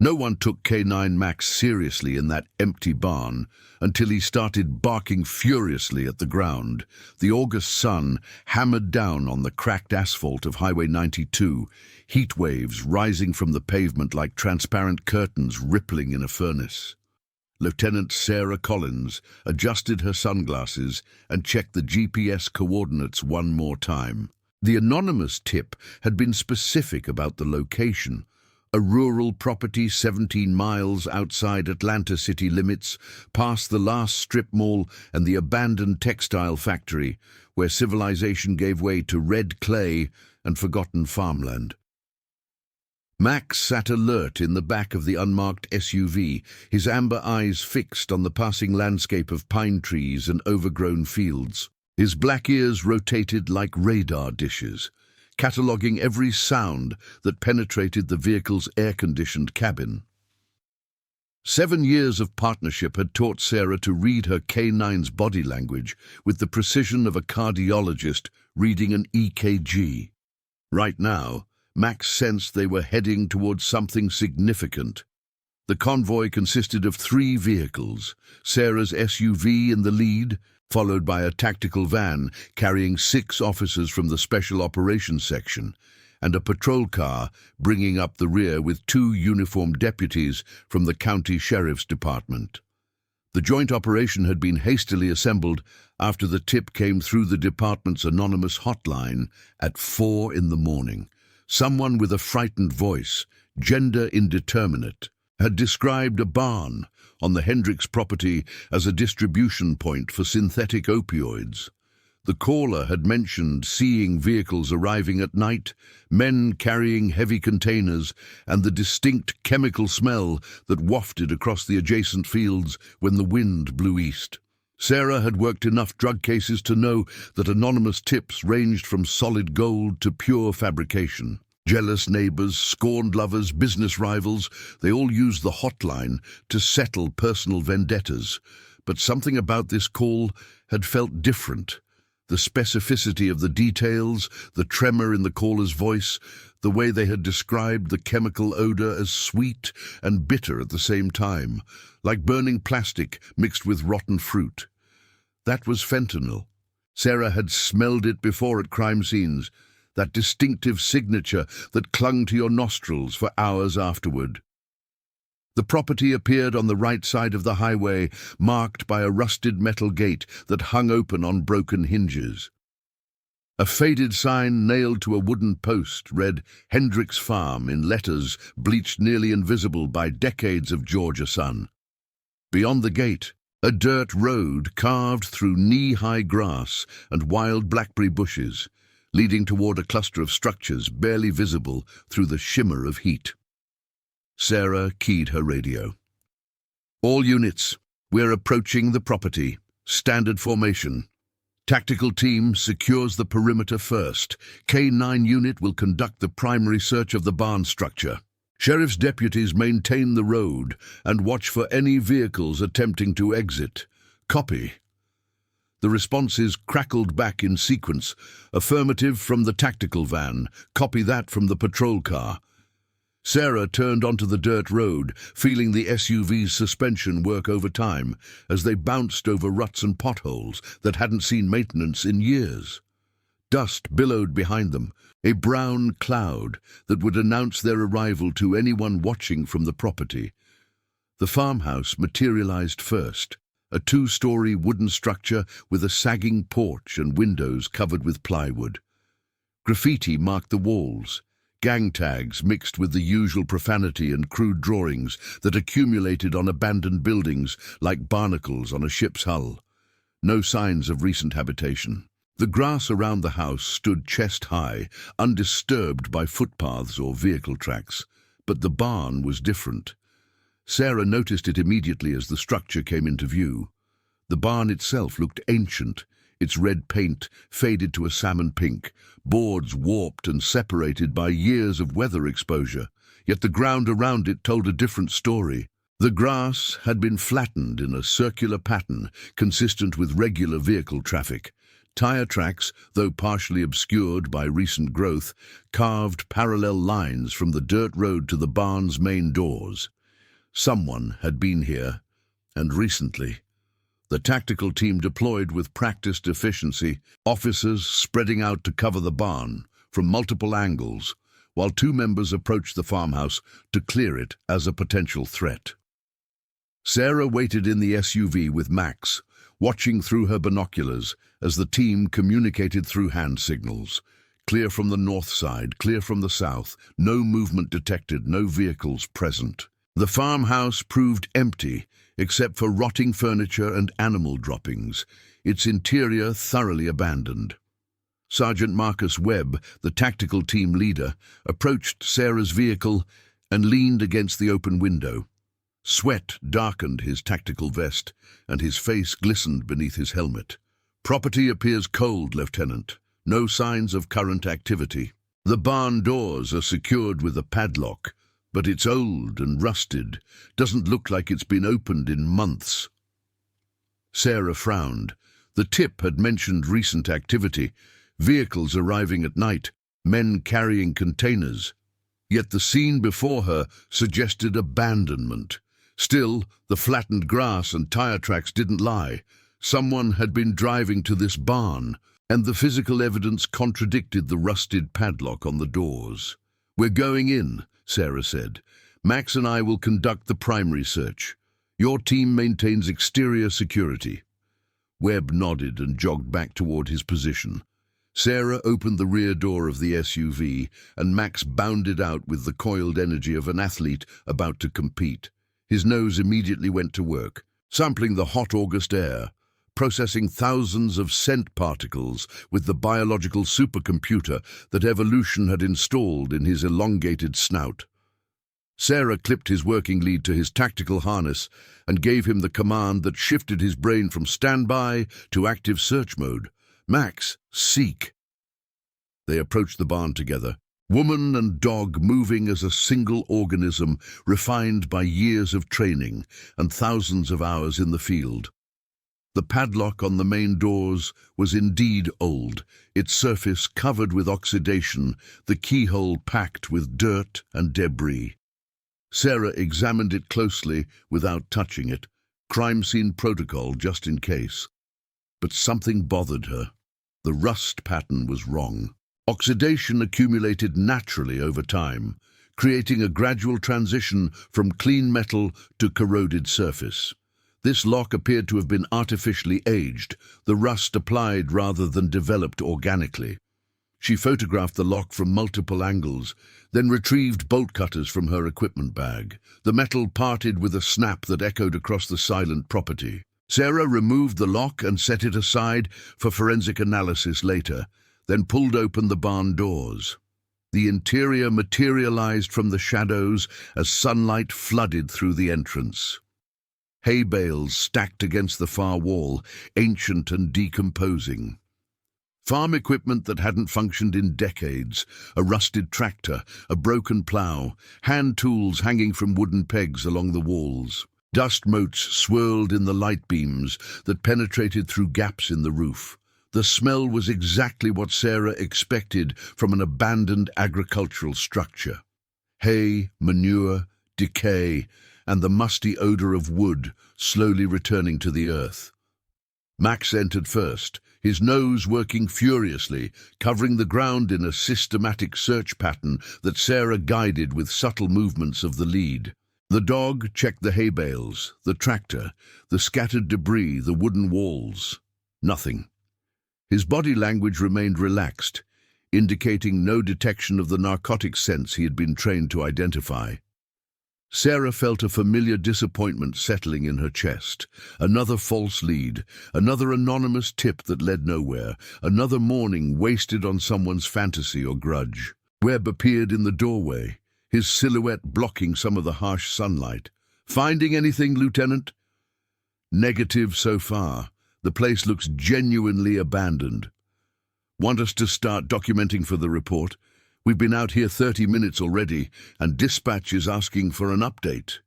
No one took K9 Max seriously in that empty barn until he started barking furiously at the ground. The August sun hammered down on the cracked asphalt of Highway 92, heat waves rising from the pavement like transparent curtains rippling in a furnace. Lieutenant Sarah Collins adjusted her sunglasses and checked the GPS coordinates one more time. The anonymous tip had been specific about the location: a rural property 17 miles outside Atlanta city limits, past the last strip mall and the abandoned textile factory, where civilization gave way to red clay and forgotten farmland. Max sat alert in the back of the unmarked SUV, his amber eyes fixed on the passing landscape of pine trees and overgrown fields. His black ears rotated like radar dishes, cataloguing every sound that penetrated the vehicle's air-conditioned cabin. 7 years of partnership had taught Sarah to read her K9's body language with the precision of a cardiologist reading an EKG. Right now, Max sensed they were heading towards something significant. The convoy consisted of 3 vehicles: Sarah's SUV in the lead, followed by a tactical van carrying 6 officers from the Special Operations Section, and a patrol car bringing up the rear with 2 uniformed deputies from the County Sheriff's Department. The joint operation had been hastily assembled after the tip came through the department's anonymous hotline at 4 in the morning. Someone with a frightened voice, gender indeterminate, had described a barn on the Hendricks property as a distribution point for synthetic opioids. The caller had mentioned seeing vehicles arriving at night, men carrying heavy containers, and the distinct chemical smell that wafted across the adjacent fields when the wind blew east. Sarah had worked enough drug cases to know that anonymous tips ranged from solid gold to pure fabrication. Jealous neighbors, scorned lovers, business rivals, they all used the hotline to settle personal vendettas. But something about this call had felt different. The specificity of the details, the tremor in the caller's voice, the way they had described the chemical odor as sweet and bitter at the same time, like burning plastic mixed with rotten fruit. That was fentanyl. Sarah had smelled it before at crime scenes, that distinctive signature that clung to your nostrils for hours afterward. The property appeared on the right side of the highway, marked by a rusted metal gate that hung open on broken hinges. A faded sign nailed to a wooden post read Hendricks Farm in letters bleached nearly invisible by decades of Georgia sun. Beyond the gate, a dirt road carved through knee-high grass and wild blackberry bushes, leading toward a cluster of structures barely visible through the shimmer of heat. Sarah keyed her radio. "All units, we're approaching the property. Standard formation. Tactical team secures the perimeter first. K9 unit will conduct the primary search of the barn structure. Sheriff's deputies maintain the road and watch for any vehicles attempting to exit. Copy." The responses crackled back in sequence. Affirmative from the tactical van. Copy that from the patrol car. Sarah turned onto the dirt road, feeling the SUV's suspension work overtime as they bounced over ruts and potholes that hadn't seen maintenance in years. Dust billowed behind them, a brown cloud that would announce their arrival to anyone watching from the property. The farmhouse materialized first, a 2-story wooden structure with a sagging porch and windows covered with plywood. Graffiti marked the walls, gang tags mixed with the usual profanity and crude drawings that accumulated on abandoned buildings like barnacles on a ship's hull. No signs of recent habitation. The grass around the house stood chest-high, undisturbed by footpaths or vehicle tracks, but the barn was different. Sarah noticed it immediately as the structure came into view. The barn itself looked ancient, its red paint faded to a salmon pink, boards warped and separated by years of weather exposure, yet the ground around it told a different story. The grass had been flattened in a circular pattern consistent with regular vehicle traffic. Tire tracks, though partially obscured by recent growth, carved parallel lines from the dirt road to the barn's main doors. Someone had been here, and recently. The tactical team deployed with practiced efficiency, officers spreading out to cover the barn from multiple angles, while two members approached the farmhouse to clear it as a potential threat. Sarah waited in the SUV with Max, watching through her binoculars as the team communicated through hand signals. Clear from the north side, clear from the south, no movement detected, no vehicles present. The farmhouse proved empty, except for rotting furniture and animal droppings, its interior thoroughly abandoned. Sergeant Marcus Webb, the tactical team leader, approached Sarah's vehicle and leaned against the open window. Sweat darkened his tactical vest, and his face glistened beneath his helmet. "Property appears cold, Lieutenant. No signs of current activity. The barn doors are secured with a padlock, but it's old and rusted. Doesn't look like it's been opened in months." Sarah frowned. The tip had mentioned recent activity, vehicles arriving at night, men carrying containers. Yet the scene before her suggested abandonment. Still, the flattened grass and tire tracks didn't lie. Someone had been driving to this barn, and the physical evidence contradicted the rusted padlock on the doors. "We're going in," Sarah said. "Max and I will conduct the primary search. Your team maintains exterior security." Webb nodded and jogged back toward his position. Sarah opened the rear door of the SUV, and Max bounded out with the coiled energy of an athlete about to compete. His nose immediately went to work, sampling the hot August air, processing thousands of scent particles with the biological supercomputer that evolution had installed in his elongated snout. Sarah clipped his working lead to his tactical harness and gave him the command that shifted his brain from standby to active search mode. "Max, seek." They approached the barn together, woman and dog moving as a single organism refined by years of training and thousands of hours in the field. The padlock on the main doors was indeed old, its surface covered with oxidation, the keyhole packed with dirt and debris. Sarah examined it closely without touching it, crime scene protocol just in case. But something bothered her. The rust pattern was wrong. Oxidation accumulated naturally over time, creating a gradual transition from clean metal to corroded surface. This lock appeared to have been artificially aged, the rust applied rather than developed organically. She photographed the lock from multiple angles, then retrieved bolt cutters from her equipment bag. The metal parted with a snap that echoed across the silent property. Sarah removed the lock and set it aside for forensic analysis later, then pulled open the barn doors. The interior materialized from the shadows as sunlight flooded through the entrance. Hay bales stacked against the far wall, ancient and decomposing. Farm equipment that hadn't functioned in decades, a rusted tractor, a broken plow, hand tools hanging from wooden pegs along the walls. Dust motes swirled in the light beams that penetrated through gaps in the roof. The smell was exactly what Sarah expected from an abandoned agricultural structure. Hay, manure, decay, and the musty odor of wood slowly returning to the earth. Max entered first, his nose working furiously, covering the ground in a systematic search pattern that Sarah guided with subtle movements of the lead. The dog checked the hay bales, the tractor, the scattered debris, the wooden walls. Nothing. His body language remained relaxed, indicating no detection of the narcotic scents he had been trained to identify. Sarah felt a familiar disappointment settling in her chest. Another false lead, another anonymous tip that led nowhere, another morning wasted on someone's fantasy or grudge. Webb appeared in the doorway, his silhouette blocking some of the harsh sunlight. "Finding anything, Lieutenant?" "Negative so far. The place looks genuinely abandoned." "Want us to start documenting for the report? We've been out here 30 minutes already, and dispatch is asking for an update."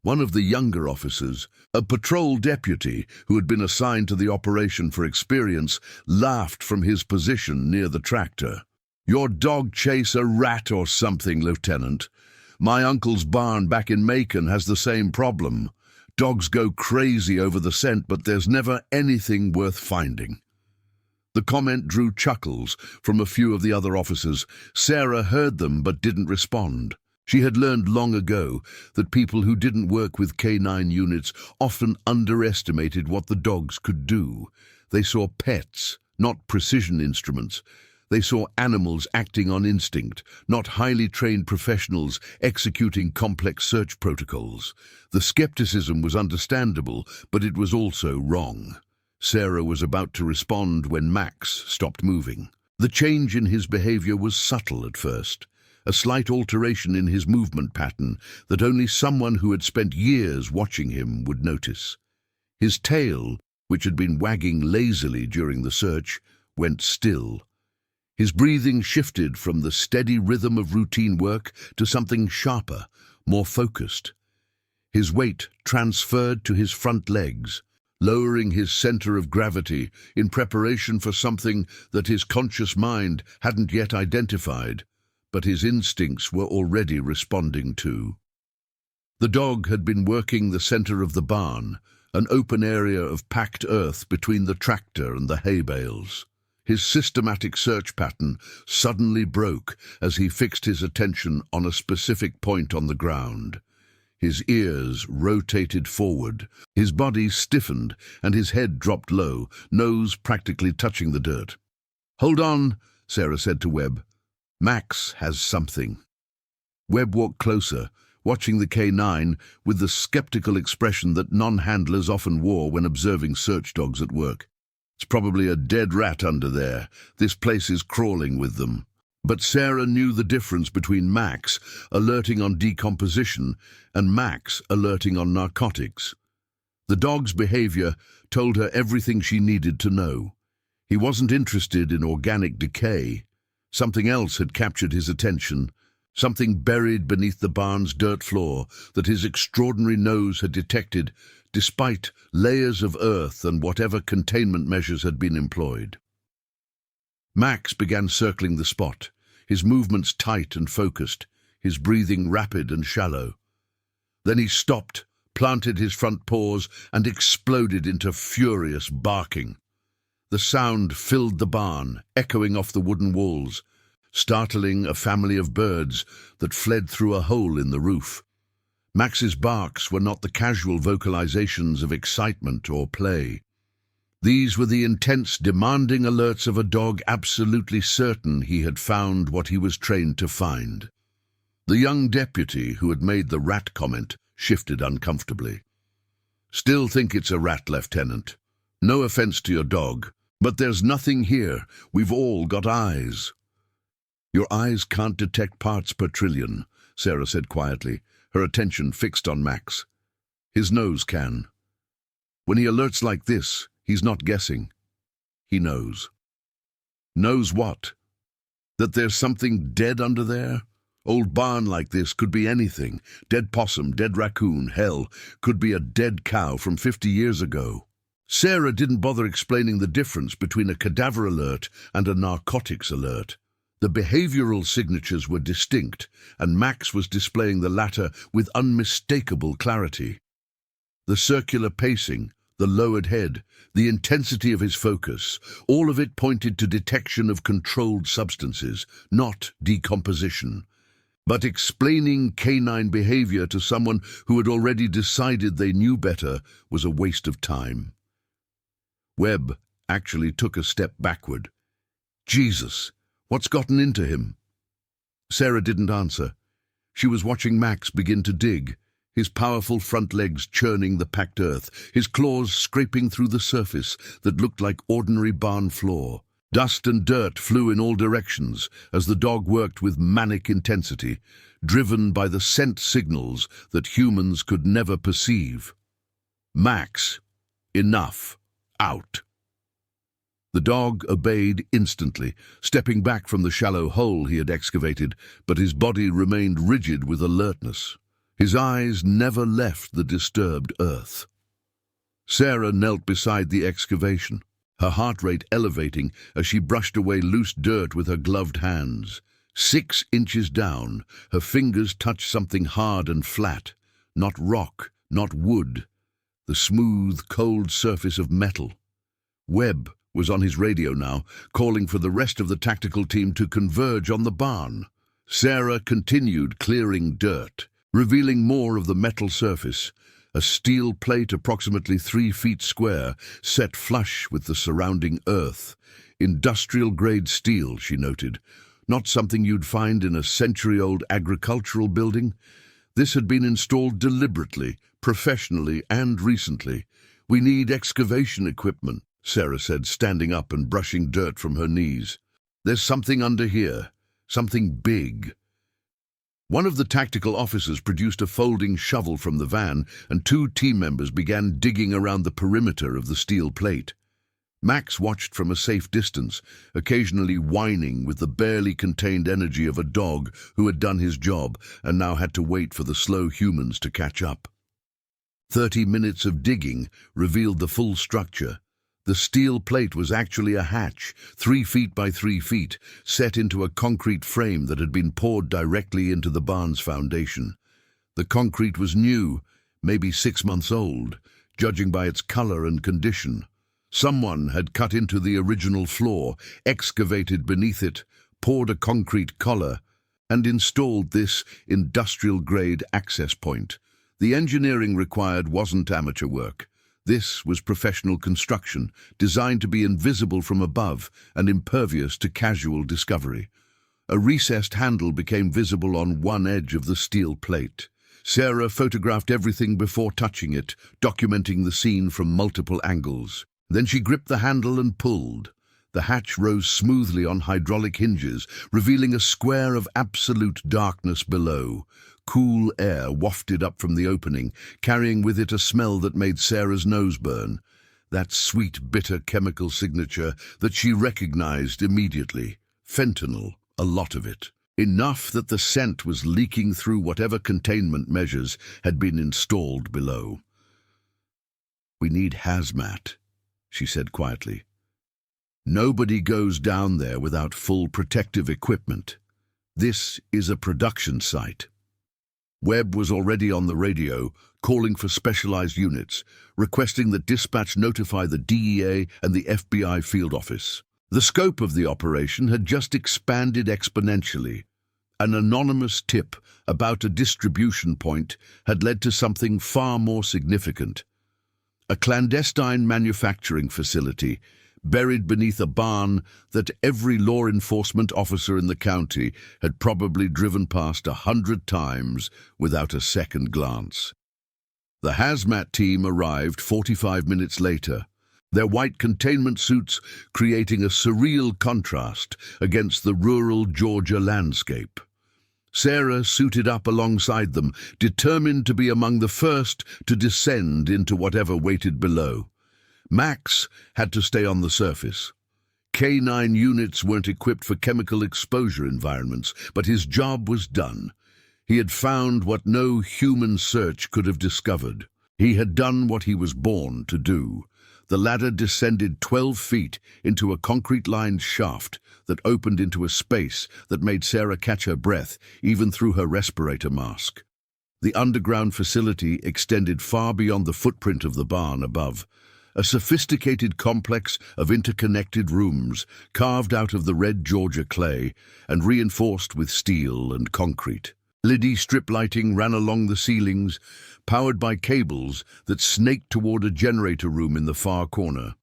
One of the younger officers, a patrol deputy who had been assigned to the operation for experience, laughed from his position near the tractor. "Your dog chase a rat or something, Lieutenant. My uncle's barn back in Macon has the same problem. Dogs go crazy over the scent, but there's never anything worth finding." The comment drew chuckles from a few of the other officers. Sarah heard them but didn't respond. She had learned long ago that people who didn't work with K9 units often underestimated what the dogs could do. They saw pets, not precision instruments. They saw animals acting on instinct, not highly trained professionals executing complex search protocols. The skepticism was understandable, but it was also wrong. Sarah was about to respond when Max stopped moving. The change in his behavior was subtle at first, a slight alteration in his movement pattern that only someone who had spent years watching him would notice. His tail, which had been wagging lazily during the search, went still. His breathing shifted from the steady rhythm of routine work to something sharper, more focused. His weight transferred to his front legs, lowering his center of gravity in preparation for something that his conscious mind hadn't yet identified, but his instincts were already responding to. The dog had been working the center of the barn, an open area of packed earth between the tractor and the hay bales. His systematic search pattern suddenly broke as he fixed his attention on a specific point on the ground. His ears rotated forward, his body stiffened, and his head dropped low, nose practically touching the dirt. "Hold on," Sarah said to Webb. "Max has something." Webb walked closer, watching the K9 with the skeptical expression that non-handlers often wore when observing search dogs at work. "It's probably a dead rat under there. This place is crawling with them." But Sarah knew the difference between Max alerting on decomposition and Max alerting on narcotics. The dog's behavior told her everything she needed to know. He wasn't interested in organic decay. Something else had captured his attention, something buried beneath the barn's dirt floor that his extraordinary nose had detected despite layers of earth and whatever containment measures had been employed. Max began circling the spot, his movements tight and focused, his breathing rapid and shallow. Then he stopped, planted his front paws, and exploded into furious barking. The sound filled the barn, echoing off the wooden walls, startling a family of birds that fled through a hole in the roof. Max's barks were not the casual vocalizations of excitement or play. These were the intense, demanding alerts of a dog absolutely certain he had found what he was trained to find. The young deputy who had made the rat comment shifted uncomfortably. "Still think it's a rat, Lieutenant. No offense to your dog, but there's nothing here. We've all got eyes." "Your eyes can't detect parts per trillion," Sarah said quietly, her attention fixed on Max. "His nose can. When he alerts like this, he's not guessing. He knows." "Knows what? That there's something dead under there? Old barn like this could be anything. Dead possum, dead raccoon, hell, could be a dead cow from 50 years ago." Sarah didn't bother explaining the difference between a cadaver alert and a narcotics alert. The behavioral signatures were distinct, and Max was displaying the latter with unmistakable clarity. The circular pacing, the lowered head, the intensity of his focus, all of it pointed to detection of controlled substances, not decomposition. But explaining canine behavior to someone who had already decided they knew better was a waste of time. Webb actually took a step backward. "Jesus, what's gotten into him?" Sarah didn't answer. She was watching Max begin to dig, his powerful front legs churning the packed earth, his claws scraping through the surface that looked like ordinary barn floor. Dust and dirt flew in all directions as the dog worked with manic intensity, driven by the scent signals that humans could never perceive. "Max, enough. Out." The dog obeyed instantly, stepping back from the shallow hole he had excavated, but his body remained rigid with alertness. His eyes never left the disturbed earth. Sarah knelt beside the excavation, her heart rate elevating as she brushed away loose dirt with her gloved hands. 6 inches down, her fingers touched something hard and flat, not rock, not wood, the smooth, cold surface of metal. Webb was on his radio now, calling for the rest of the tactical team to converge on the barn. Sarah continued clearing dirt, revealing more of the metal surface, a steel plate approximately 3 feet square, set flush with the surrounding earth. Industrial-grade steel, she noted, not something you'd find in a century-old agricultural building. This had been installed deliberately, professionally, and recently. "We need excavation equipment," Sarah said, standing up and brushing dirt from her knees. "There's something under here, something big." One of the tactical officers produced a folding shovel from the van, and 2 team members began digging around the perimeter of the steel plate. Max watched from a safe distance, occasionally whining with the barely contained energy of a dog who had done his job and now had to wait for the slow humans to catch up. 30 minutes of digging revealed the full structure. The steel plate was actually a hatch, 3 feet by 3 feet, set into a concrete frame that had been poured directly into the barn's foundation. The concrete was new, maybe 6 months old, judging by its color and condition. Someone had cut into the original floor, excavated beneath it, poured a concrete collar, and installed this industrial-grade access point. The engineering required wasn't amateur work. This was professional construction, designed to be invisible from above and impervious to casual discovery. A recessed handle became visible on one edge of the steel plate. Sarah photographed everything before touching it, documenting the scene from multiple angles. Then she gripped the handle and pulled. The hatch rose smoothly on hydraulic hinges, revealing a square of absolute darkness below. Cool air wafted up from the opening, carrying with it a smell that made Sarah's nose burn. That sweet, bitter chemical signature that she recognized immediately. Fentanyl, a lot of it. Enough that the scent was leaking through whatever containment measures had been installed below. "We need hazmat," she said quietly. "Nobody goes down there without full protective equipment. This is a production site." Webb was already on the radio, calling for specialized units, requesting that dispatch notify the DEA and the FBI field office. The scope of the operation had just expanded exponentially. An anonymous tip about a distribution point had led to something far more significant. A clandestine manufacturing facility buried beneath a barn that every law enforcement officer in the county had probably driven past 100 times without a second glance. The hazmat team arrived 45 minutes later, their white containment suits creating a surreal contrast against the rural Georgia landscape. Sarah suited up alongside them, determined to be among the first to descend into whatever waited below. Max had to stay on the surface. K9 units weren't equipped for chemical exposure environments, but his job was done. He had found what no human search could have discovered. He had done what he was born to do. The ladder descended 12 feet into a concrete-lined shaft that opened into a space that made Sarah catch her breath, even through her respirator mask. The underground facility extended far beyond the footprint of the barn above. A sophisticated complex of interconnected rooms carved out of the red Georgia clay and reinforced with steel and concrete. LED strip lighting ran along the ceilings, powered by cables that snaked toward a generator room in the far corner.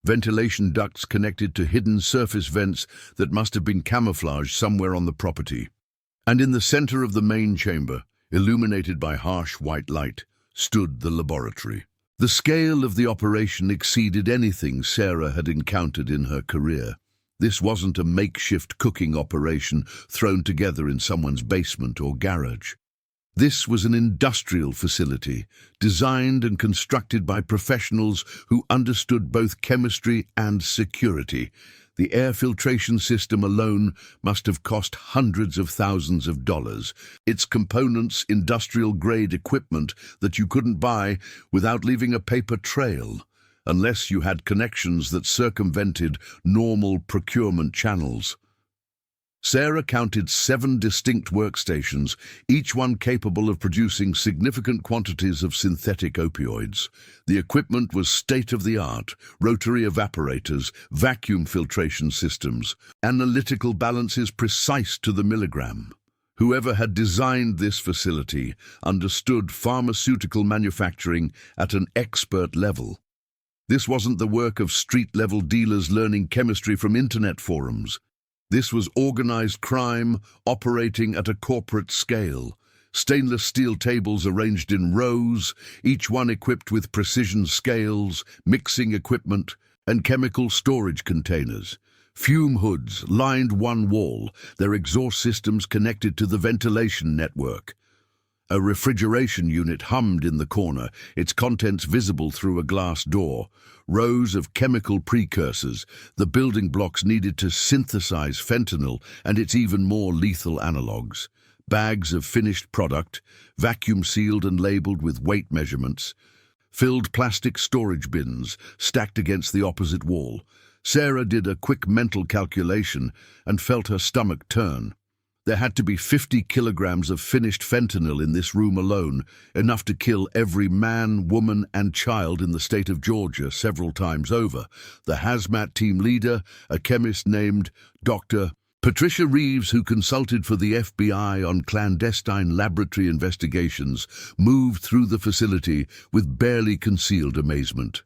Ventilation ducts connected to hidden surface vents that must have been camouflaged somewhere on the property. And in the center of the main chamber, illuminated by harsh white light, stood the laboratory. The scale of the operation exceeded anything Sarah had encountered in her career. This wasn't a makeshift cooking operation thrown together in someone's basement or garage. This was an industrial facility, designed and constructed by professionals who understood both chemistry and security. The air filtration system alone must have cost hundreds of thousands of dollars. Its components, industrial-grade equipment that you couldn't buy without leaving a paper trail, unless you had connections that circumvented normal procurement channels. Sarah counted 7 distinct workstations, each one capable of producing significant quantities of synthetic opioids. The equipment was state-of-the-art: rotary evaporators, vacuum filtration systems, analytical balances precise to the milligram. Whoever had designed this facility understood pharmaceutical manufacturing at an expert level. This wasn't the work of street-level dealers learning chemistry from internet forums. This was organized crime operating at a corporate scale. Stainless steel tables arranged in rows, each one equipped with precision scales, mixing equipment, and chemical storage containers. Fume hoods lined one wall, their exhaust systems connected to the ventilation network. A refrigeration unit hummed in the corner, its contents visible through a glass door. Rows of chemical precursors, the building blocks needed to synthesize fentanyl and its even more lethal analogs. Bags of finished product, vacuum-sealed and labeled with weight measurements. Filled plastic storage bins stacked against the opposite wall. Sarah did a quick mental calculation and felt her stomach turn. There had to be 50 kilograms of finished fentanyl in this room alone, enough to kill every man, woman, and child in the state of Georgia several times over. The hazmat team leader, a chemist named Dr. Patricia Reeves, who consulted for the FBI on clandestine laboratory investigations, moved through the facility with barely concealed amazement.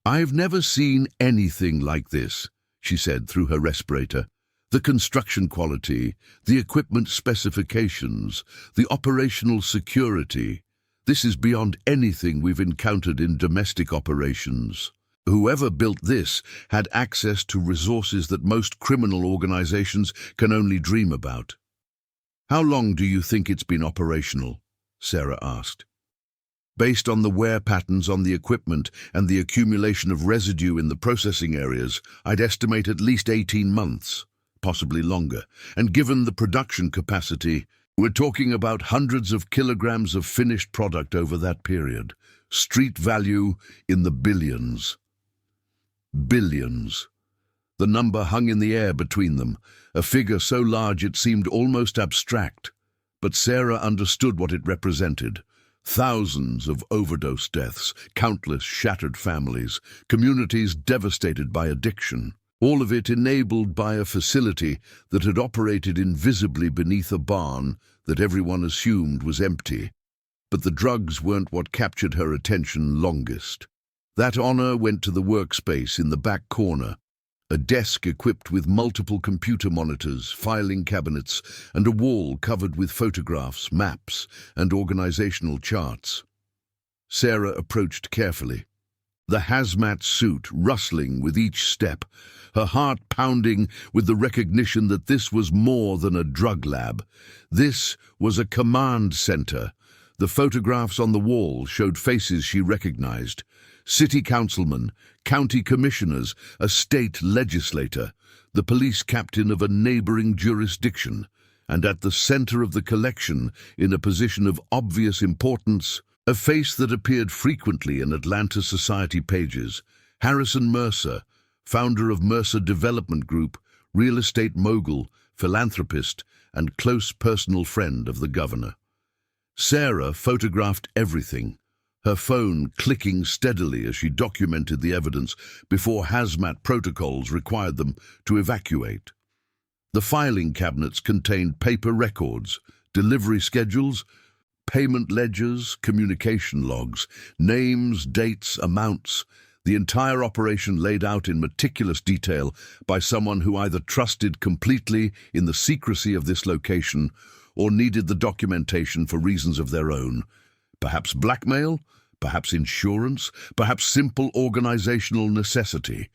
"I've never seen anything like this," she said through her respirator. "The construction quality, the equipment specifications, the operational security. This is beyond anything we've encountered in domestic operations. Whoever built this had access to resources that most criminal organizations can only dream about." "How long do you think it's been operational?" Sarah asked. "Based on the wear patterns on the equipment and the accumulation of residue in the processing areas, I'd estimate at least 18 months. Possibly longer, and given the production capacity, we're talking about hundreds of kilograms of finished product over that period. Street value in the billions." Billions. The number hung in the air between them, a figure so large it seemed almost abstract. But Sarah understood what it represented. Thousands of overdose deaths, countless shattered families, communities devastated by addiction. All of it enabled by a facility that had operated invisibly beneath a barn that everyone assumed was empty. But the drugs weren't what captured her attention longest. That honor went to the workspace in the back corner, a desk equipped with multiple computer monitors, filing cabinets, and a wall covered with photographs, maps, and organizational charts. Sarah approached carefully, the hazmat suit rustling with each step, her heart pounding with the recognition that this was more than a drug lab. This was a command center. The photographs on the wall showed faces she recognized: city councilmen, county commissioners, a state legislator, the police captain of a neighboring jurisdiction, and at the center of the collection, in a position of obvious importance, a face that appeared frequently in Atlanta Society pages: Harrison Mercer, founder of Mercer Development Group, real estate mogul, philanthropist, and close personal friend of the governor. Sarah photographed everything, her phone clicking steadily as she documented the evidence before hazmat protocols required them to evacuate. The filing cabinets contained paper records, delivery schedules, payment ledgers, communication logs, names, dates, amounts, the entire operation laid out in meticulous detail by someone who either trusted completely in the secrecy of this location or needed the documentation for reasons of their own. Perhaps blackmail, perhaps insurance, perhaps simple organizational necessity.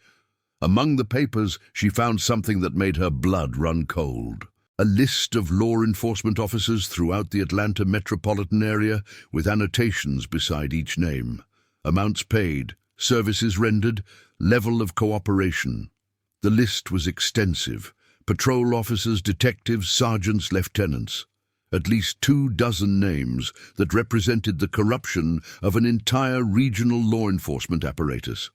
Among the papers, she found something that made her blood run cold. A list of law enforcement officers throughout the Atlanta metropolitan area with annotations beside each name. Amounts paid, services rendered, level of cooperation. The list was extensive. Patrol officers, detectives, sergeants, lieutenants. At least 24 names that represented the corruption of an entire regional law enforcement apparatus.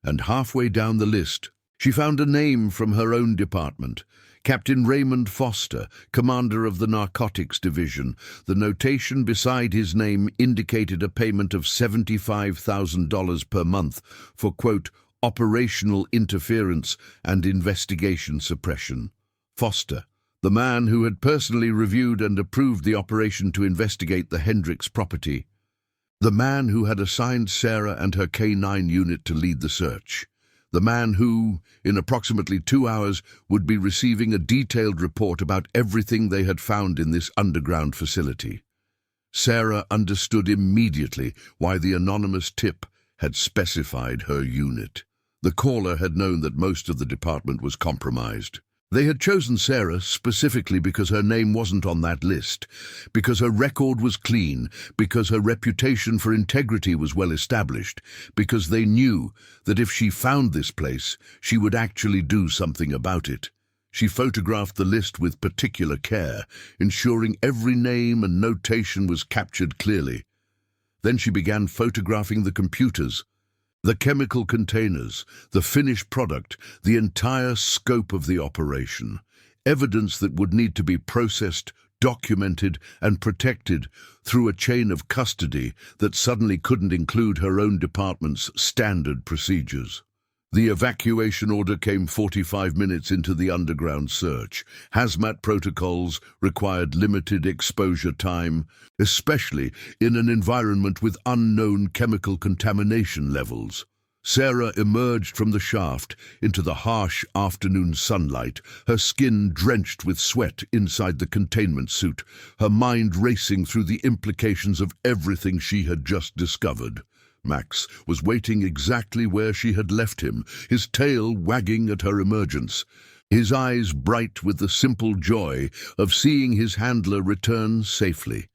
And halfway down the list, she found a name from her own department. Captain Raymond Foster, commander of the Narcotics Division. The notation beside his name indicated a payment of $75,000 per month for, quote, operational interference and investigation suppression. Foster, the man who had personally reviewed and approved the operation to investigate the Hendricks property. The man who had assigned Sarah and her K9 unit to lead the search. The man who, in approximately 2 hours, would be receiving a detailed report about everything they had found in this underground facility. Sarah understood immediately why the anonymous tip had specified her unit. The caller had known that most of the department was compromised. They had chosen Sarah specifically because her name wasn't on that list, because her record was clean, because her reputation for integrity was well established, because they knew that if she found this place, she would actually do something about it. She photographed the list with particular care, ensuring every name and notation was captured clearly. Then she began photographing the computers, the chemical containers, the finished product, the entire scope of the operation. Evidence that would need to be processed, documented, and protected through a chain of custody that suddenly couldn't include her own department's standard procedures. The evacuation order came 45 minutes into the underground search. Hazmat protocols required limited exposure time, especially in an environment with unknown chemical contamination levels. Sarah emerged from the shaft into the harsh afternoon sunlight, her skin drenched with sweat inside the containment suit, her mind racing through the implications of everything she had just discovered. Max was waiting exactly where she had left him, his tail wagging at her emergence, his eyes bright with the simple joy of seeing his handler return safely.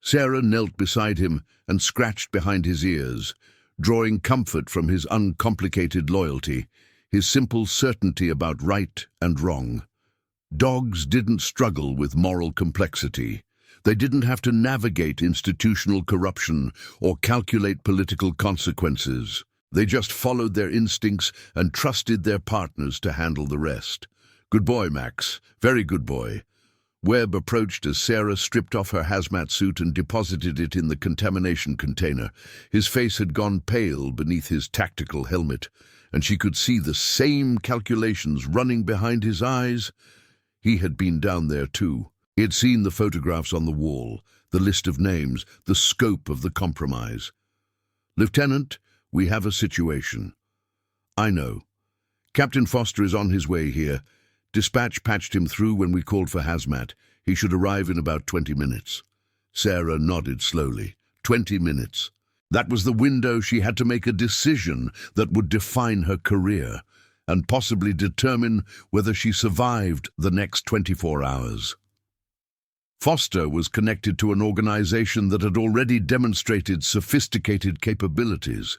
Sarah knelt beside him and scratched behind his ears, drawing comfort from his uncomplicated loyalty, his simple certainty about right and wrong. Dogs didn't struggle with moral complexity. They didn't have to navigate institutional corruption or calculate political consequences. They just followed their instincts and trusted their partners to handle the rest. Good boy, Max. Very good boy. Webb approached as Sarah stripped off her hazmat suit and deposited it in the contamination container. His face had gone pale beneath his tactical helmet, and she could see the same calculations running behind his eyes. He had been down there too. He had seen the photographs on the wall, the list of names, the scope of the compromise. "Lieutenant, we have a situation." "I know. Captain Foster is on his way here. Dispatch patched him through when we called for hazmat. He should arrive in about 20 minutes. Sarah nodded slowly. 20 minutes. That was the window she had to make a decision that would define her career, and possibly determine whether she survived the next 24 hours. Foster was connected to an organization that had already demonstrated sophisticated capabilities.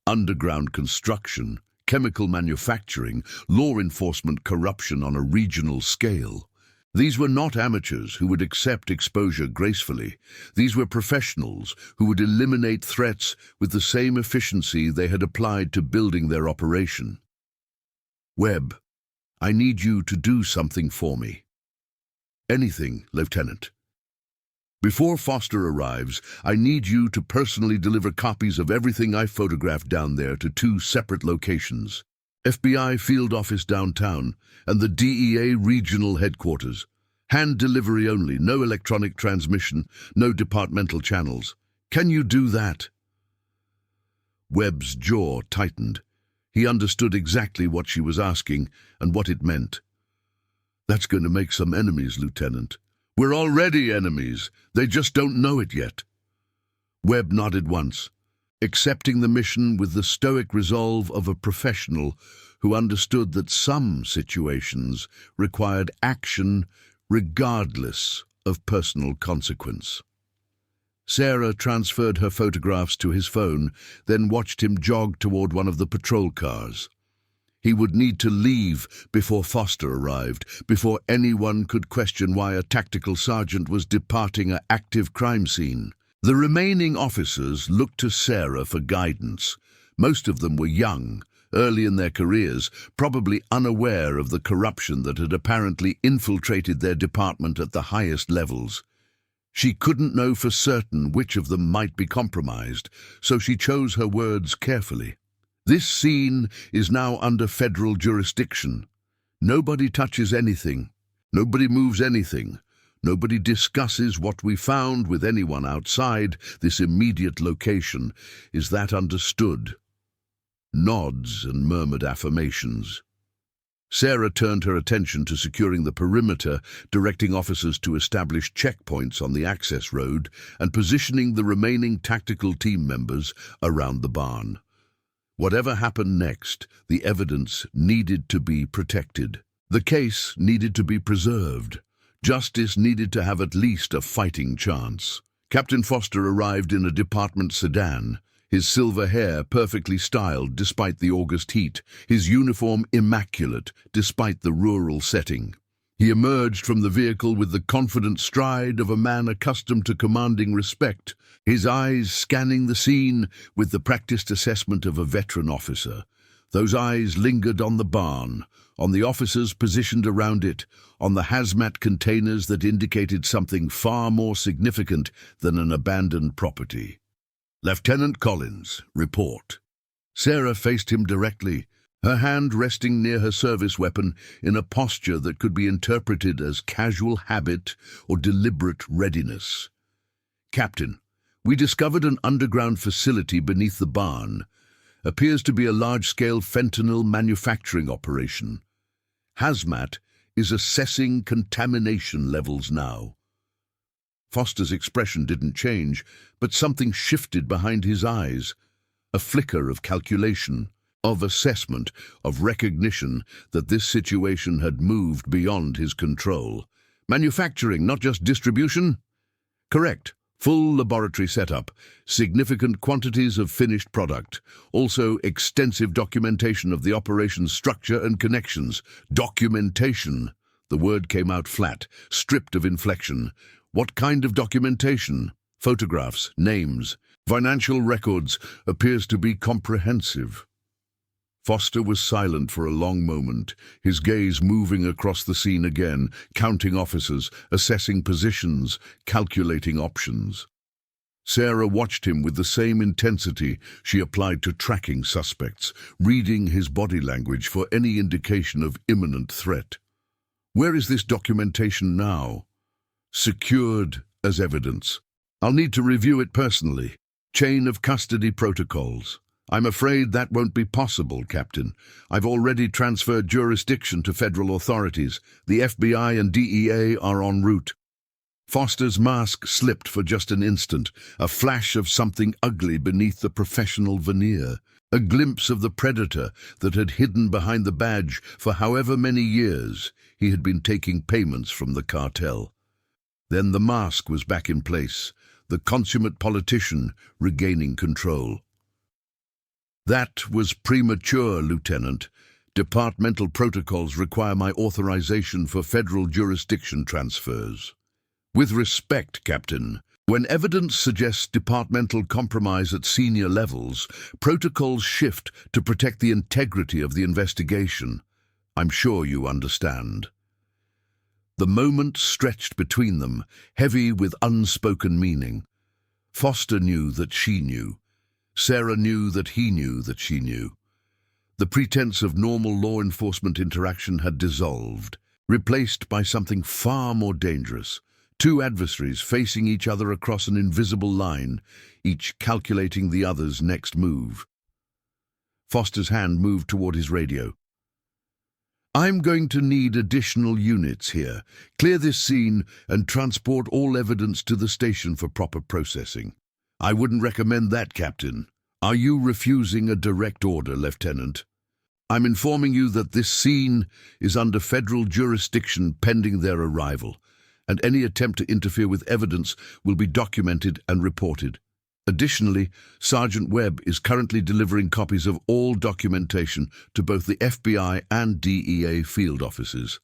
Underground construction, chemical manufacturing, law enforcement corruption on a regional scale. These were not amateurs who would accept exposure gracefully. These were professionals who would eliminate threats with the same efficiency they had applied to building their operation. "Webb, I need you to do something for me." "Anything, Lieutenant." "Before Foster arrives, I need you to personally deliver copies of everything I photographed down there to 2 separate locations. FBI field office downtown and the DEA regional headquarters. Hand delivery only, no electronic transmission, no departmental channels. Can you do that?" Webb's jaw tightened. He understood exactly what she was asking and what it meant. "That's going to make some enemies, Lieutenant." "We're already enemies. They just don't know it yet." Webb nodded once, accepting the mission with the stoic resolve of a professional who understood that some situations required action regardless of personal consequence. Sarah transferred her photographs to his phone, then watched him jog toward one of the patrol cars. He would need to leave before Foster arrived, before anyone could question why a tactical sergeant was departing an active crime scene. The remaining officers looked to Sarah for guidance. Most of them were young, early in their careers, probably unaware of the corruption that had apparently infiltrated their department at the highest levels. She couldn't know for certain which of them might be compromised, so she chose her words carefully. This scene is now under federal jurisdiction. Nobody touches anything. Nobody moves anything. Nobody discusses what we found with anyone outside this immediate location. Is that understood? Nods and murmured affirmations. Sarah turned her attention to securing the perimeter, directing officers to establish checkpoints on the access road and positioning the remaining tactical team members around the barn. Whatever happened next, the evidence needed to be protected. The case needed to be preserved. Justice needed to have at least a fighting chance. Captain Foster arrived in a department sedan, his silver hair perfectly styled despite the August heat, his uniform immaculate despite the rural setting. He emerged from the vehicle with the confident stride of a man accustomed to commanding respect, his eyes scanning the scene with the practiced assessment of a veteran officer. Those eyes lingered on the barn, on the officers positioned around it, on the hazmat containers that indicated something far more significant than an abandoned property. "Lieutenant Collins, report." Sarah faced him directly, her hand resting near her service weapon in a posture that could be interpreted as casual habit or deliberate readiness. "Captain, we discovered an underground facility beneath the barn. Appears to be a large-scale fentanyl manufacturing operation. Hazmat is assessing contamination levels now." Foster's expression didn't change, but something shifted behind his eyes. A flicker of calculation, of assessment, of recognition that this situation had moved beyond his control. "Manufacturing, not just distribution?" "Correct. Full laboratory setup, significant quantities of finished product, also extensive documentation of the operation's structure and connections." Documentation. The word came out flat, stripped of inflection. What kind of documentation? Photographs, names, financial records. Appears to be comprehensive. Foster was silent for a long moment, his gaze moving across the scene again, counting officers, assessing positions, calculating options. Sarah watched him with the same intensity she applied to tracking suspects, reading his body language for any indication of imminent threat. "Where is this documentation now?" "Secured as evidence. I'll need to review it personally. Chain of custody protocols." "I'm afraid that won't be possible, Captain. I've already transferred jurisdiction to federal authorities. The FBI and DEA are en route." Foster's mask slipped for just an instant, a flash of something ugly beneath the professional veneer, a glimpse of the predator that had hidden behind the badge for however many years he had been taking payments from the cartel. Then the mask was back in place, the consummate politician regaining control. "That was premature, Lieutenant. Departmental protocols require my authorization for federal jurisdiction transfers." "With respect, Captain, when evidence suggests departmental compromise at senior levels, protocols shift to protect the integrity of the investigation. I'm sure you understand." The moment stretched between them, heavy with unspoken meaning. Foster knew that she knew. Sarah knew that he knew that she knew. The pretense of normal law enforcement interaction had dissolved, replaced by something far more dangerous. Two adversaries facing each other across an invisible line, each calculating the other's next move. Foster's hand moved toward his radio. "I'm going to need additional units here. Clear this scene and transport all evidence to the station for proper processing." "I wouldn't recommend that, Captain." "Are you refusing a direct order, Lieutenant?" "I'm informing you that this scene is under federal jurisdiction pending their arrival, and any attempt to interfere with evidence will be documented and reported." Additionally, Sergeant Webb is currently delivering copies of all documentation to both the FBI and DEA field offices.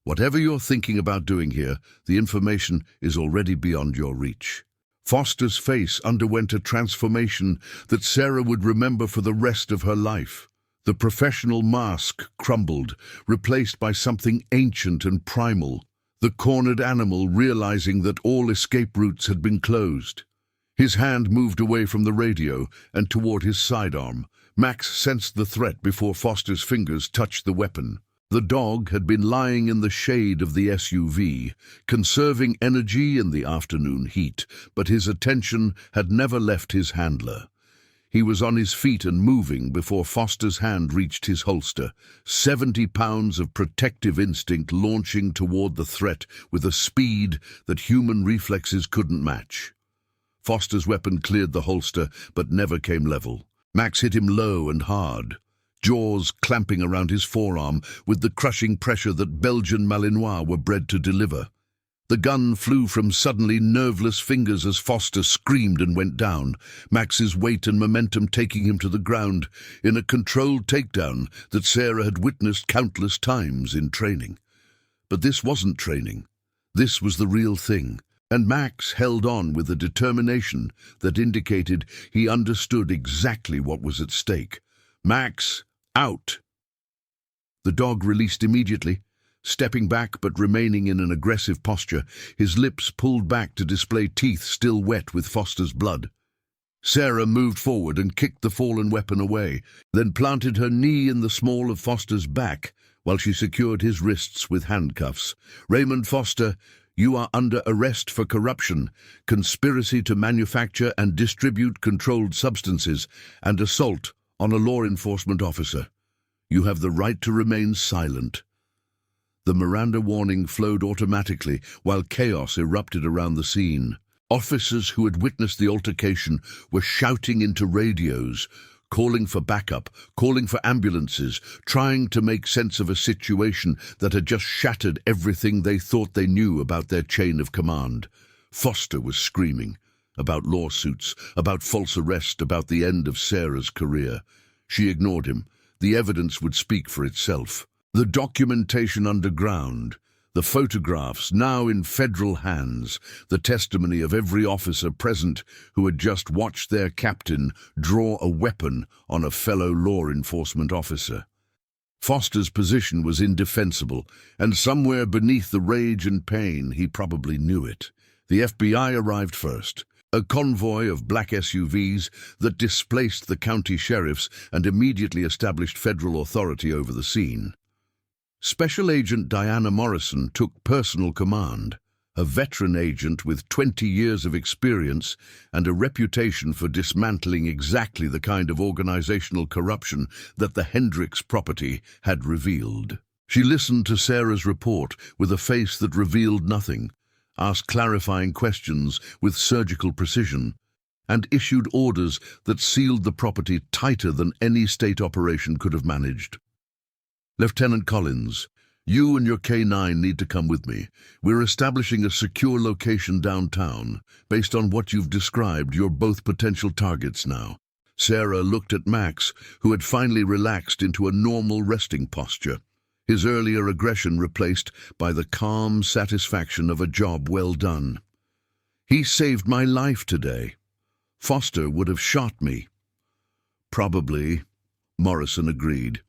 Whatever you're thinking about doing here, the information is already beyond your reach. Foster's face underwent a transformation that Sarah would remember for the rest of her life. The professional mask crumbled, replaced by something ancient and primal. The cornered animal realizing that all escape routes had been closed. His hand moved away from the radio and toward his sidearm. Max sensed the threat before Foster's fingers touched the weapon. The dog had been lying in the shade of the SUV, conserving energy in the afternoon heat, but his attention had never left his handler. He was on his feet and moving before Foster's hand reached his holster, 70 pounds of protective instinct launching toward the threat with a speed that human reflexes couldn't match. Foster's weapon cleared the holster, but never came level. Max hit him low and hard, jaws clamping around his forearm with the crushing pressure that Belgian Malinois were bred to deliver. The gun flew from suddenly nerveless fingers as Foster screamed and went down, Max's weight and momentum taking him to the ground in a controlled takedown that Sarah had witnessed countless times in training. But this wasn't training. This was the real thing. And Max held on with a determination that indicated he understood exactly what was at stake. Max, out! The dog released immediately, stepping back but remaining in an aggressive posture, his lips pulled back to display teeth still wet with Foster's blood. Sarah moved forward and kicked the fallen weapon away, then planted her knee in the small of Foster's back while she secured his wrists with handcuffs. Raymond Foster, you are under arrest for corruption, conspiracy to manufacture and distribute controlled substances, and assault on a law enforcement officer. You have the right to remain silent. The Miranda warning flowed automatically while chaos erupted around the scene. Officers who had witnessed the altercation were shouting into radios, calling for backup, calling for ambulances, trying to make sense of a situation that had just shattered everything they thought they knew about their chain of command. Foster was screaming about lawsuits, about false arrest, about the end of Sarah's career. She ignored him. The evidence would speak for itself. The documentation underground, the photographs now in federal hands, the testimony of every officer present who had just watched their captain draw a weapon on a fellow law enforcement officer. Foster's position was indefensible, and somewhere beneath the rage and pain, he probably knew it. The FBI arrived first, a convoy of black SUVs that displaced the county sheriffs and immediately established federal authority over the scene. Special Agent Diana Morrison took personal command, a veteran agent with 20 years of experience and a reputation for dismantling exactly the kind of organizational corruption that the Hendricks property had revealed. She listened to Sarah's report with a face that revealed nothing, asked clarifying questions with surgical precision, and issued orders that sealed the property tighter than any state operation could have managed. Lieutenant Collins, you and your K-9 need to come with me. We're establishing a secure location downtown. Based on what you've described, you're both potential targets now. Sarah looked at Max, who had finally relaxed into a normal resting posture, his earlier aggression replaced by the calm satisfaction of a job well done. He saved my life today. Foster would have shot me. Probably, Morrison agreed.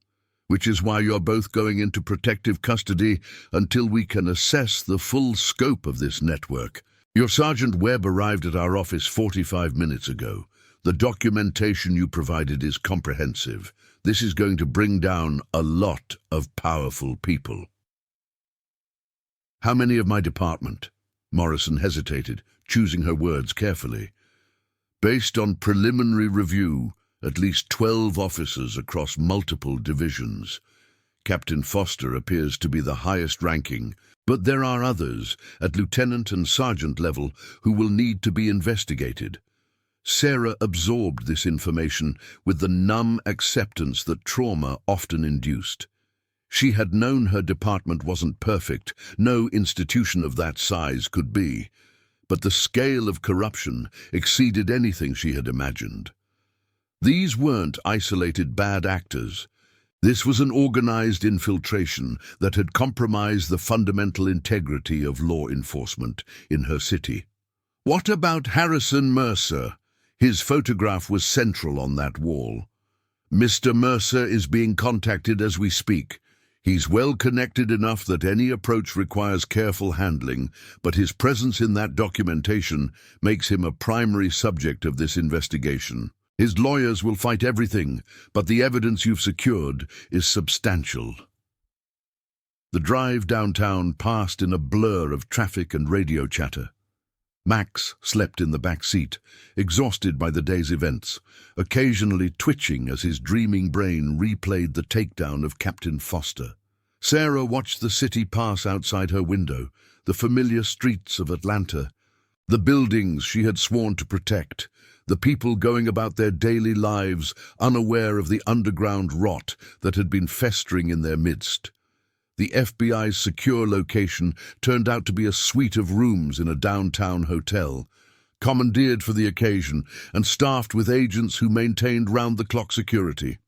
Which is why you're both going into protective custody until we can assess the full scope of this network. Your Sergeant Webb arrived at our office 45 minutes ago. The documentation you provided is comprehensive. This is going to bring down a lot of powerful people. How many of my department? Morrison hesitated, choosing her words carefully. Based on preliminary review, at least 12 officers across multiple divisions. Captain Foster appears to be the highest ranking, but there are others at lieutenant and sergeant level who will need to be investigated. Sarah absorbed this information with the numb acceptance that trauma often induced. She had known her department wasn't perfect, no institution of that size could be, but the scale of corruption exceeded anything she had imagined. These weren't isolated bad actors. This was an organized infiltration that had compromised the fundamental integrity of law enforcement in her city. What about Harrison Mercer? His photograph was central on that wall. Mr. Mercer is being contacted as we speak. He's well connected enough that any approach requires careful handling, but his presence in that documentation makes him a primary subject of this investigation. His lawyers will fight everything, but the evidence you've secured is substantial. The drive downtown passed in a blur of traffic and radio chatter. Max slept in the back seat, exhausted by the day's events, occasionally twitching as his dreaming brain replayed the takedown of Captain Foster. Sarah watched the city pass outside her window, the familiar streets of Atlanta, the buildings she had sworn to protect, the people going about their daily lives unaware of the underground rot that had been festering in their midst. The FBI's secure location turned out to be a suite of rooms in a downtown hotel, commandeered for the occasion and staffed with agents who maintained round-the-clock security.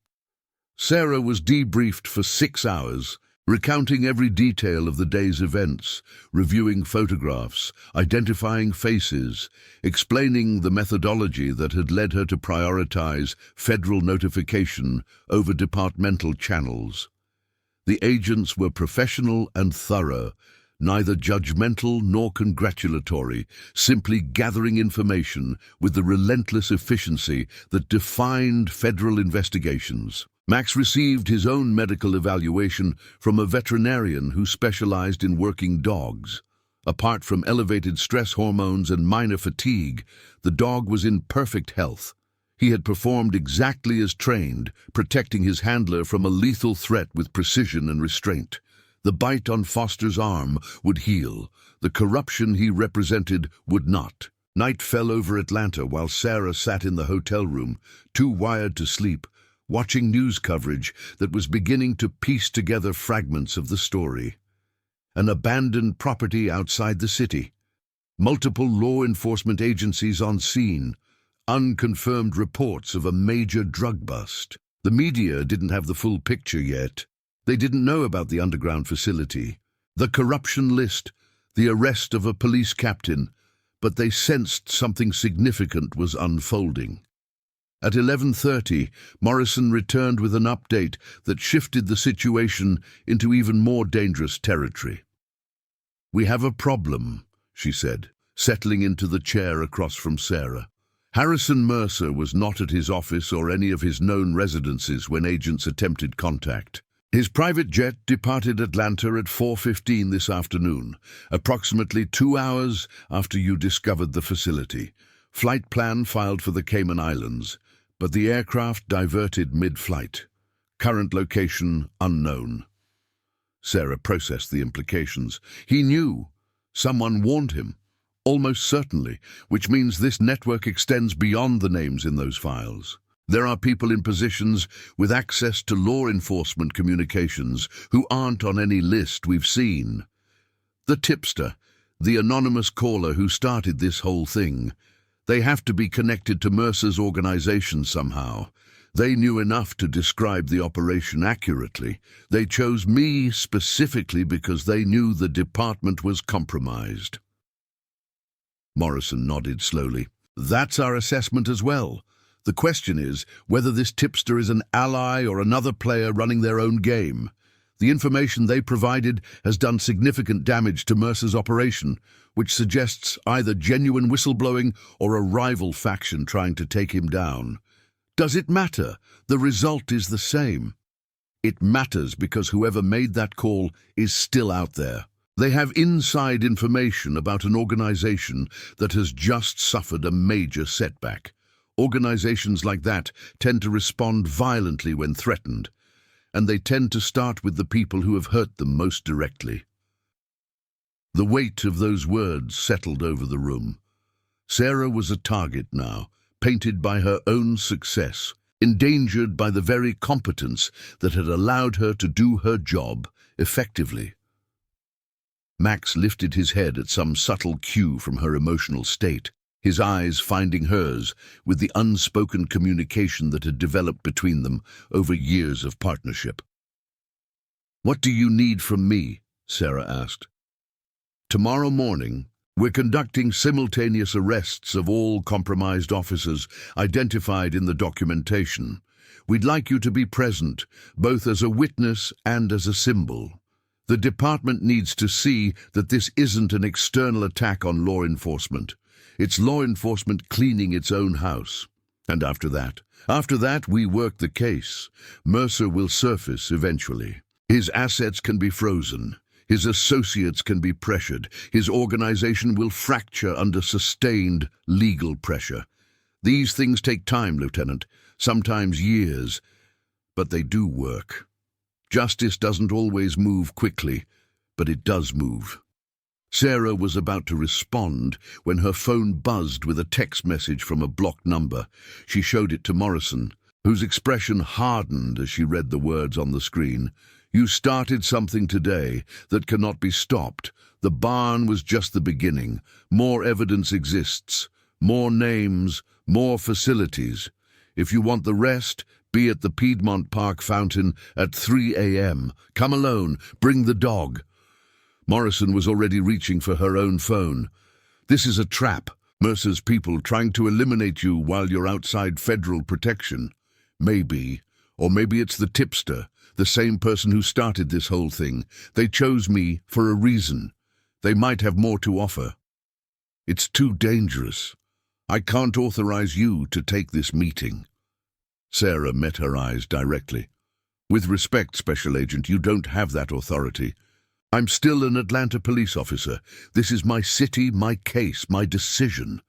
Sarah was debriefed for 6 hours, recounting every detail of the day's events, reviewing photographs, identifying faces, explaining the methodology that had led her to prioritize federal notification over departmental channels. The agents were professional and thorough, neither judgmental nor congratulatory, simply gathering information with the relentless efficiency that defined federal investigations. Max received his own medical evaluation from a veterinarian who specialized in working dogs. Apart from elevated stress hormones and minor fatigue, the dog was in perfect health. He had performed exactly as trained, protecting his handler from a lethal threat with precision and restraint. The bite on Foster's arm would heal. The corruption he represented would not. Night fell over Atlanta while Sarah sat in the hotel room, too wired to sleep, watching news coverage that was beginning to piece together fragments of the story. An abandoned property outside the city. Multiple law enforcement agencies on scene. Unconfirmed reports of a major drug bust. The media didn't have the full picture yet. They didn't know about the underground facility, the corruption list, the arrest of a police captain, but they sensed something significant was unfolding. At 11:30, Morrison returned with an update that shifted the situation into even more dangerous territory. "We have a problem," she said, settling into the chair across from Sarah. Harrison Mercer was not at his office or any of his known residences when agents attempted contact. His private jet departed Atlanta at 4:15 this afternoon, approximately 2 hours after you discovered the facility. Flight plan filed for the Cayman Islands, but the aircraft diverted mid-flight. Current location unknown. Sarah processed the implications. He knew. Someone warned him. Almost certainly, which means this network extends beyond the names in those files. There are people in positions with access to law enforcement communications who aren't on any list we've seen. The tipster, the anonymous caller who started this whole thing, they have to be connected to Mercer's organization somehow. They knew enough to describe the operation accurately. They chose me specifically because they knew the department was compromised. Morrison nodded slowly. That's our assessment as well. The question is whether this tipster is an ally or another player running their own game. The information they provided has done significant damage to Mercer's operation, which suggests either genuine whistleblowing or a rival faction trying to take him down. Does it matter? The result is the same. It matters because whoever made that call is still out there. They have inside information about an organization that has just suffered a major setback. Organizations like that tend to respond violently when threatened, and they tend to start with the people who have hurt them most directly. The weight of those words settled over the room. Sarah was a target now, painted by her own success, endangered by the very competence that had allowed her to do her job effectively. Max lifted his head at some subtle cue from her emotional state, his eyes finding hers with the unspoken communication that had developed between them over years of partnership. "What do you need from me?" Sarah asked. "Tomorrow morning, we're conducting simultaneous arrests of all compromised officers identified in the documentation. We'd like you to be present, both as a witness and as a symbol. The department needs to see that this isn't an external attack on law enforcement. It's law enforcement cleaning its own house. And after that, we work the case. Mercer will surface eventually. His assets can be frozen. His associates can be pressured. His organization will fracture under sustained legal pressure. These things take time, Lieutenant, sometimes years, but they do work. Justice doesn't always move quickly, but it does move." Sarah was about to respond when her phone buzzed with a text message from a blocked number. She showed it to Morrison, whose expression hardened as she read the words on the screen. "You started something today that cannot be stopped. The barn was just the beginning. More evidence exists. More names, more facilities. If you want the rest, be at the Piedmont Park fountain at 3 a.m. Come alone. Bring the dog." Morrison was already reaching for her own phone. "This is a trap. Mercer's people trying to eliminate you while you're outside federal protection. Maybe. Or maybe it's the tipster, the same person who started this whole thing. They chose me for a reason. They might have more to offer. It's too dangerous. I can't authorize you to take this meeting." Sarah met her eyes directly. "With respect, Special Agent, you don't have that authority. I'm still an Atlanta police officer. This is my city, my case, my decision."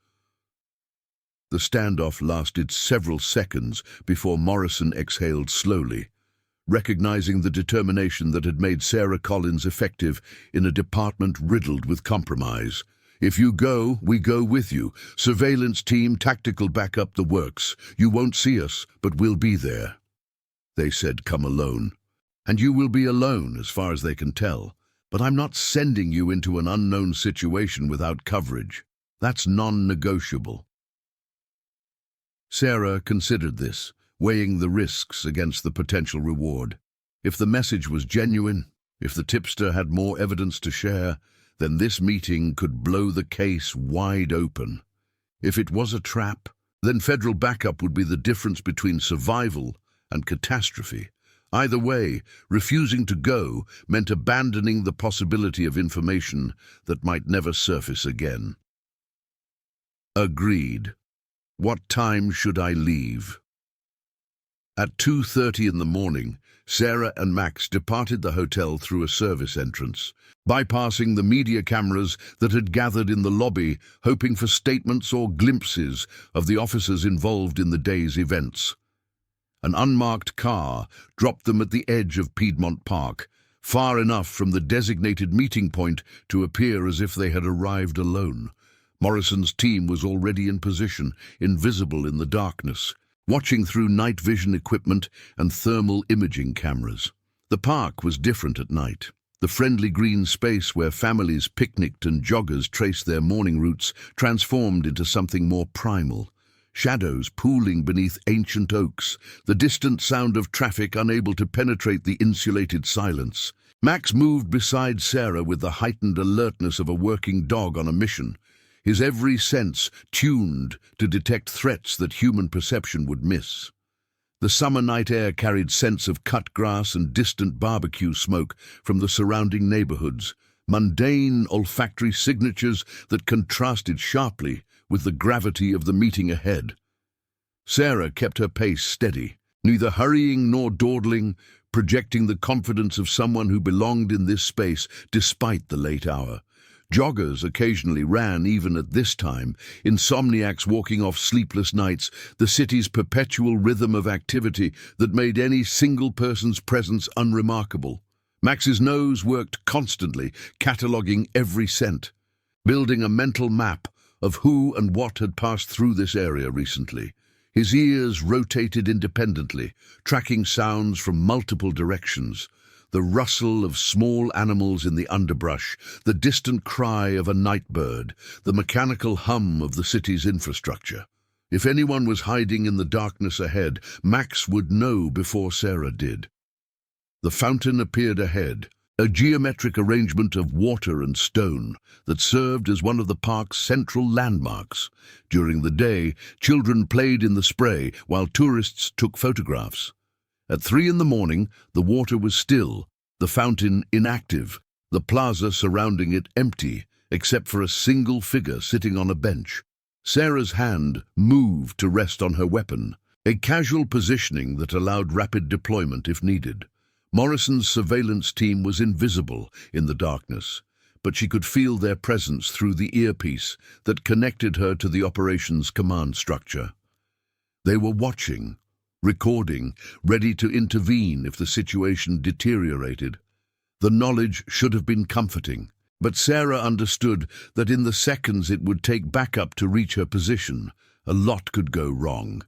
The standoff lasted several seconds before Morrison exhaled slowly, recognizing the determination that had made Sarah Collins effective in a department riddled with compromise. "If you go, we go with you. Surveillance team, tactical backup, the works. You won't see us, but we'll be there." They said, "Come alone." "And you will be alone, as far as they can tell. But I'm not sending you into an unknown situation without coverage. That's non-negotiable." Sarah considered this, weighing the risks against the potential reward. If the message was genuine, if the tipster had more evidence to share, then this meeting could blow the case wide open. If it was a trap, then federal backup would be the difference between survival and catastrophe. Either way, refusing to go meant abandoning the possibility of information that might never surface again. Agreed. What time should I leave? At 2:30 in the morning, Sarah and Max departed the hotel through a service entrance, bypassing the media cameras that had gathered in the lobby, hoping for statements or glimpses of the officers involved in the day's events. An unmarked car dropped them at the edge of Piedmont Park, far enough from the designated meeting point to appear as if they had arrived alone. Morrison's team was already in position, invisible in the darkness, watching through night vision equipment and thermal imaging cameras. The park was different at night. The friendly green space where families picnicked and joggers traced their morning routes transformed into something more primal. Shadows pooling beneath ancient oaks, the distant sound of traffic unable to penetrate the insulated silence. Max moved beside Sarah with the heightened alertness of a working dog on a mission, his every sense tuned to detect threats that human perception would miss. The summer night air carried scents of cut grass and distant barbecue smoke from the surrounding neighborhoods, mundane olfactory signatures that contrasted sharply with the gravity of the meeting ahead. Sarah kept her pace steady, neither hurrying nor dawdling, projecting the confidence of someone who belonged in this space despite the late hour. Joggers occasionally ran even at this time, insomniacs walking off sleepless nights, the city's perpetual rhythm of activity that made any single person's presence unremarkable. Max's nose worked constantly, cataloguing every scent, building a mental map of who and what had passed through this area recently. His ears rotated independently, tracking sounds from multiple directions. The rustle of small animals in the underbrush, the distant cry of a night bird, the mechanical hum of the city's infrastructure. If anyone was hiding in the darkness ahead, Max would know before Sarah did. The fountain appeared ahead, a geometric arrangement of water and stone that served as one of the park's central landmarks. During the day, children played in the spray while tourists took photographs. At 3 in the morning, the water was still, the fountain inactive, the plaza surrounding it empty, except for a single figure sitting on a bench. Sarah's hand moved to rest on her weapon, a casual positioning that allowed rapid deployment if needed. Morrison's surveillance team was invisible in the darkness, but she could feel their presence through the earpiece that connected her to the operations command structure. They were watching, recording, ready to intervene if the situation deteriorated. The knowledge should have been comforting, but Sarah understood that in the seconds it would take backup to reach her position, a lot could go wrong.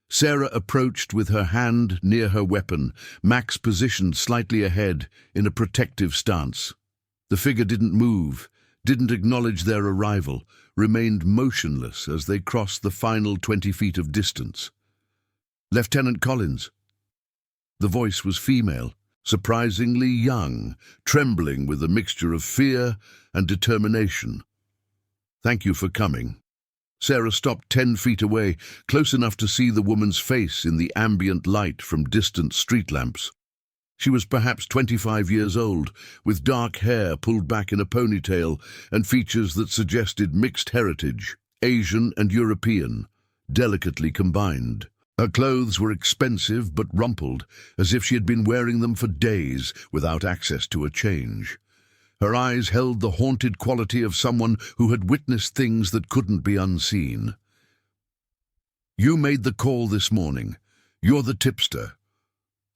Sarah approached with her hand near her weapon, Max positioned slightly ahead in a protective stance. The figure didn't move, didn't acknowledge their arrival, remained motionless as they crossed the final 20 feet of distance. "Lieutenant Collins." The voice was female, surprisingly young, trembling with a mixture of fear and determination. "Thank you for coming." Sarah stopped 10 feet away, close enough to see the woman's face in the ambient light from distant street lamps. She was perhaps 25 years old, with dark hair pulled back in a ponytail and features that suggested mixed heritage, Asian and European, delicately combined. Her clothes were expensive but rumpled, as if she had been wearing them for days without access to a change. Her eyes held the haunted quality of someone who had witnessed things that couldn't be unseen. "You made the call this morning. You're the tipster."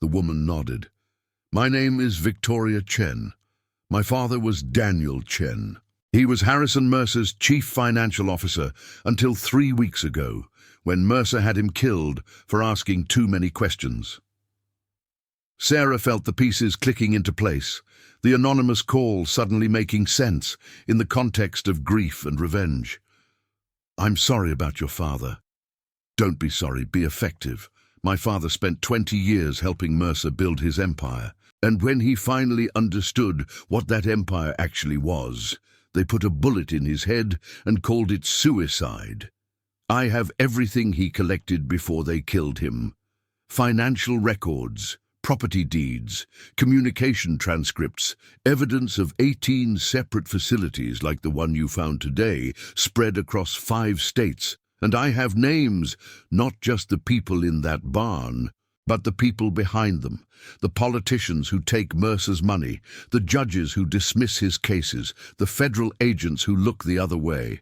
The woman nodded. "My name is Victoria Chen. My father was Daniel Chen. He was Harrison Mercer's chief financial officer until 3 weeks ago, when Mercer had him killed for asking too many questions." Sarah felt the pieces clicking into place, the anonymous call suddenly making sense in the context of grief and revenge. "I'm sorry about your father." "Don't be sorry, be effective. My father spent 20 years helping Mercer build his empire, and when he finally understood what that empire actually was, they put a bullet in his head and called it suicide. I have everything he collected before they killed him. Financial records, property deeds, communication transcripts, evidence of 18 separate facilities like the one you found today, spread across 5 states. And I have names, not just the people in that barn, but the people behind them, the politicians who take Mercer's money, the judges who dismiss his cases, the federal agents who look the other way."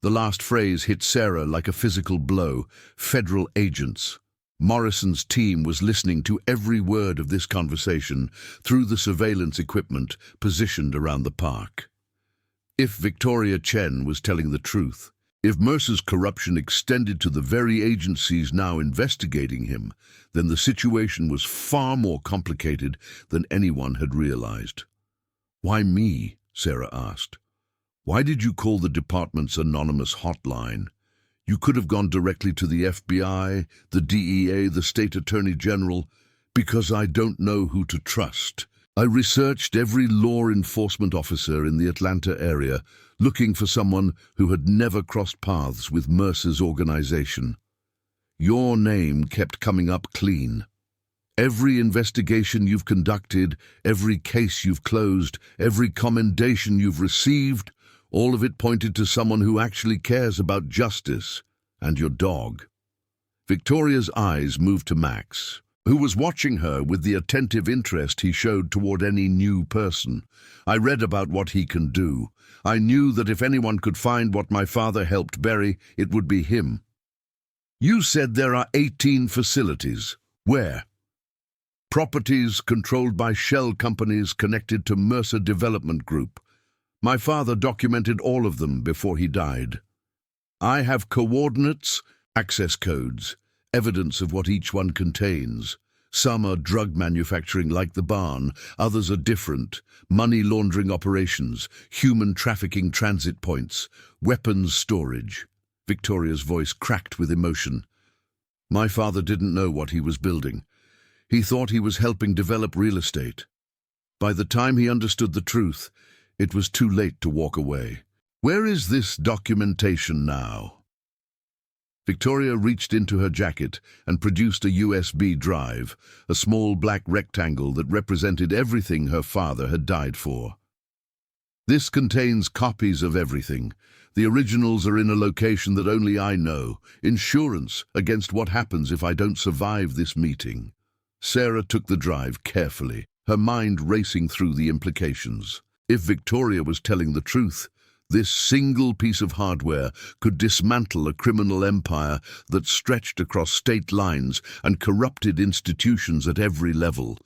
The last phrase hit Sarah like a physical blow. Federal agents. Morrison's team was listening to every word of this conversation through the surveillance equipment positioned around the park. If Victoria Chen was telling the truth, if Mercer's corruption extended to the very agencies now investigating him, then the situation was far more complicated than anyone had realized. "Why me?" Sarah asked. "Why did you call the department's anonymous hotline? You could have gone directly to the FBI, the DEA, the State Attorney General." "Because I don't know who to trust. I researched every law enforcement officer in the Atlanta area, looking for someone who had never crossed paths with Mercer's organization. Your name kept coming up clean. Every investigation you've conducted, every case you've closed, every commendation you've received, all of it pointed to someone who actually cares about justice and your dog." Victoria's eyes moved to Max, who was watching her with the attentive interest he showed toward any new person. "I read about what he can do. I knew that if anyone could find what my father helped bury, it would be him." "You said there are 18 facilities. Where?" "Properties controlled by shell companies connected to Mercer Development Group. My father documented all of them before he died. I have coordinates, access codes, evidence of what each one contains. Some are drug manufacturing like the barn, others are different. Money laundering operations, human trafficking transit points, weapons storage. Victoria's voice cracked with emotion. My father didn't know what he was building. He thought he was helping develop real estate. By the time he understood the truth, it was too late to walk away. Where is this documentation now? Victoria reached into her jacket and produced a USB drive, a small black rectangle that represented everything her father had died for. This contains copies of everything. The originals are in a location that only I know. Insurance against what happens if I don't survive this meeting. Sarah took the drive carefully, her mind racing through the implications. If Victoria was telling the truth, this single piece of hardware could dismantle a criminal empire that stretched across state lines and corrupted institutions at every level.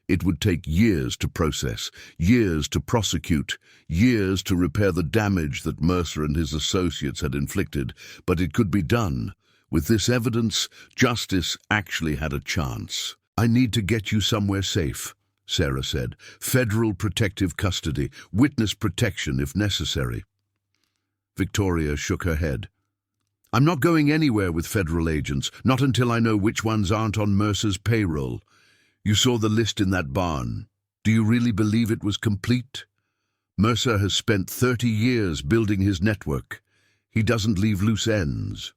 It would take years to process, years to prosecute, years to repair the damage that Mercer and his associates had inflicted, but it could be done. With this evidence, justice actually had a chance. I need to get you somewhere safe, Sarah said. Federal protective custody, witness protection if necessary. Victoria shook her head. I'm not going anywhere with federal agents, not until I know which ones aren't on Mercer's payroll. You saw the list in that barn. Do you really believe it was complete? Mercer has spent 30 years building his network. He doesn't leave loose ends.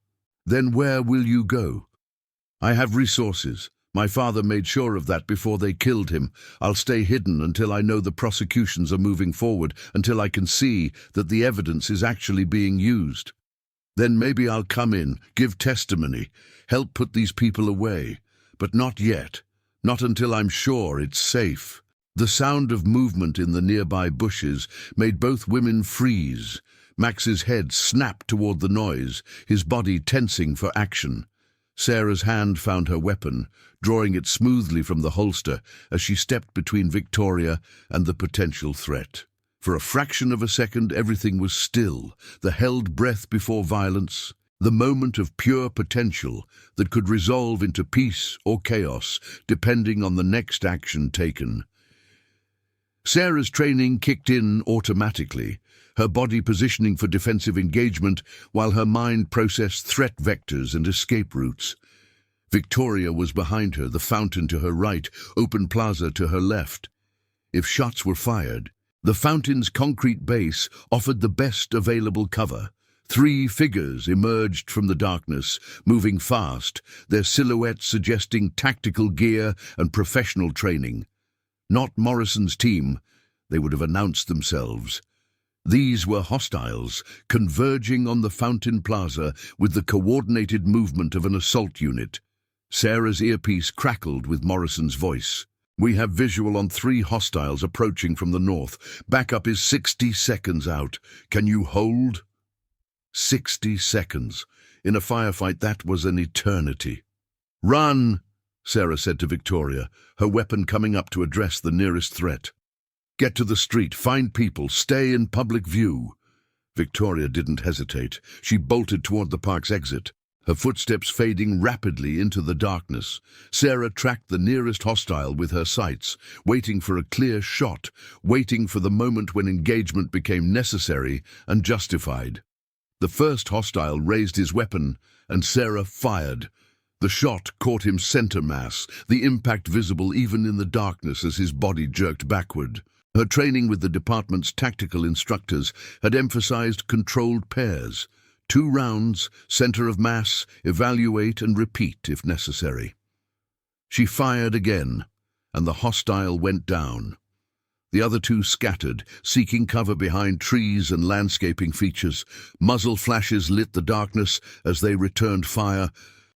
Then where will you go? I have resources. My father made sure of that before they killed him. I'll stay hidden until I know the prosecutions are moving forward, until I can see that the evidence is actually being used. Then maybe I'll come in, give testimony, help put these people away. But not yet. Not until I'm sure it's safe. The sound of movement in the nearby bushes made both women freeze. Max's head snapped toward the noise, his body tensing for action. Sarah's hand found her weapon, drawing it smoothly from the holster as she stepped between Victoria and the potential threat. For a fraction of a second, everything was still, the held breath before violence, the moment of pure potential that could resolve into peace or chaos, depending on the next action taken. Sarah's training kicked in automatically, her body positioning for defensive engagement while her mind processed threat vectors and escape routes. Victoria was behind her, the fountain to her right, open plaza to her left. If shots were fired, the fountain's concrete base offered the best available cover. 3 figures emerged from the darkness, moving fast, their silhouettes suggesting tactical gear and professional training. Not Morrison's team, they would have announced themselves. These were hostiles, converging on the Fountain Plaza with the coordinated movement of an assault unit. Sarah's earpiece crackled with Morrison's voice. We have visual on 3 hostiles approaching from the north. Backup is 60 seconds out. Can you hold? 60 seconds. In a firefight, that was an eternity. Run, Sarah said to Victoria, her weapon coming up to address the nearest threat. Get to the street, find people, stay in public view. Victoria didn't hesitate. She bolted toward the park's exit, her footsteps fading rapidly into the darkness. Sarah tracked the nearest hostile with her sights, waiting for a clear shot, waiting for the moment when engagement became necessary and justified. The first hostile raised his weapon, and Sarah fired. The shot caught him center mass, the impact visible even in the darkness as his body jerked backward. Her training with the department's tactical instructors had emphasized controlled pairs. 2 rounds, center of mass, evaluate and repeat if necessary. She fired again, and the hostile went down. The other 2 scattered, seeking cover behind trees and landscaping features. Muzzle flashes lit the darkness as they returned fire.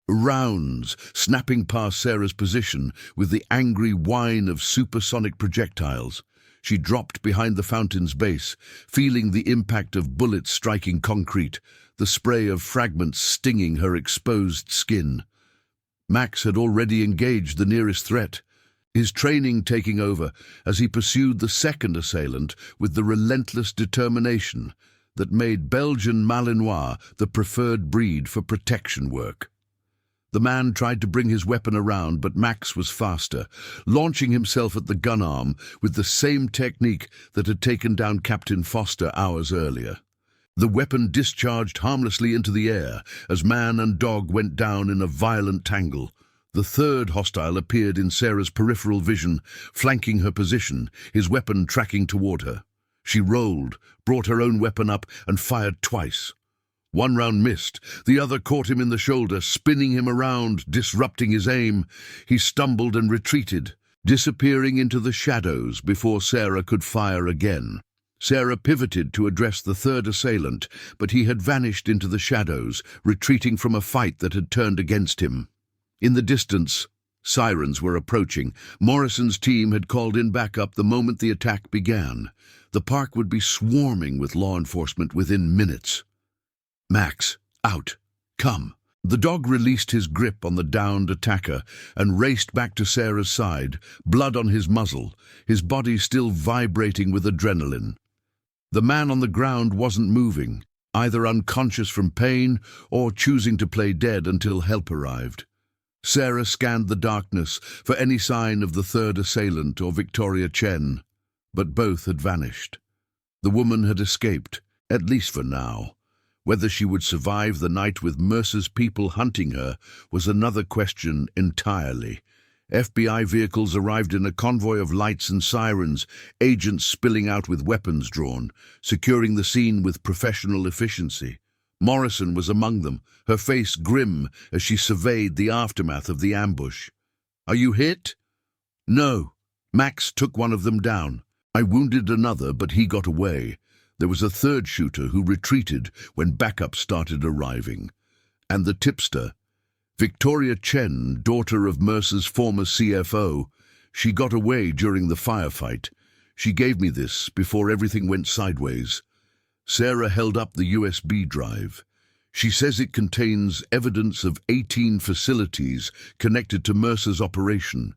Rounds, snapping past Sarah's position with the angry whine of supersonic projectiles. She dropped behind the fountain's base, feeling the impact of bullets striking concrete, the spray of fragments stinging her exposed skin. Max had already engaged the nearest threat, his training taking over as he pursued the second assailant with the relentless determination that made Belgian Malinois the preferred breed for protection work. The man tried to bring his weapon around, but Max was faster, launching himself at the gun arm with the same technique that had taken down Captain Foster hours earlier. The weapon discharged harmlessly into the air as man and dog went down in a violent tangle. The third hostile appeared in Sarah's peripheral vision, flanking her position, his weapon tracking toward her. She rolled, brought her own weapon up, and fired twice. One round missed, the other caught him in the shoulder, spinning him around, disrupting his aim. He stumbled and retreated, disappearing into the shadows before Sarah could fire again. Sarah pivoted to address the third assailant, but he had vanished into the shadows, retreating from a fight that had turned against him. In the distance, sirens were approaching. Morrison's team had called in backup the moment the attack began. The park would be swarming with law enforcement within minutes. "Max, out. Come." The dog released his grip on the downed attacker and raced back to Sarah's side, blood on his muzzle, his body still vibrating with adrenaline. The man on the ground wasn't moving, either unconscious from pain or choosing to play dead until help arrived. Sarah scanned the darkness for any sign of the third assailant or Victoria Chen, but both had vanished. The woman had escaped, at least for now. Whether she would survive the night with Mercer's people hunting her was another question entirely. FBI vehicles arrived in a convoy of lights and sirens, agents spilling out with weapons drawn, securing the scene with professional efficiency. Morrison was among them, her face grim as she surveyed the aftermath of the ambush. "Are you hit?" "No." Max took one of them down. "I wounded another, but he got away." There was a third shooter who retreated when backup started arriving. And the tipster, Victoria Chen, daughter of Mercer's former CFO, she got away during the firefight. She gave me this before everything went sideways. Sarah held up the USB drive. She says it contains evidence of 18 facilities connected to Mercer's operation,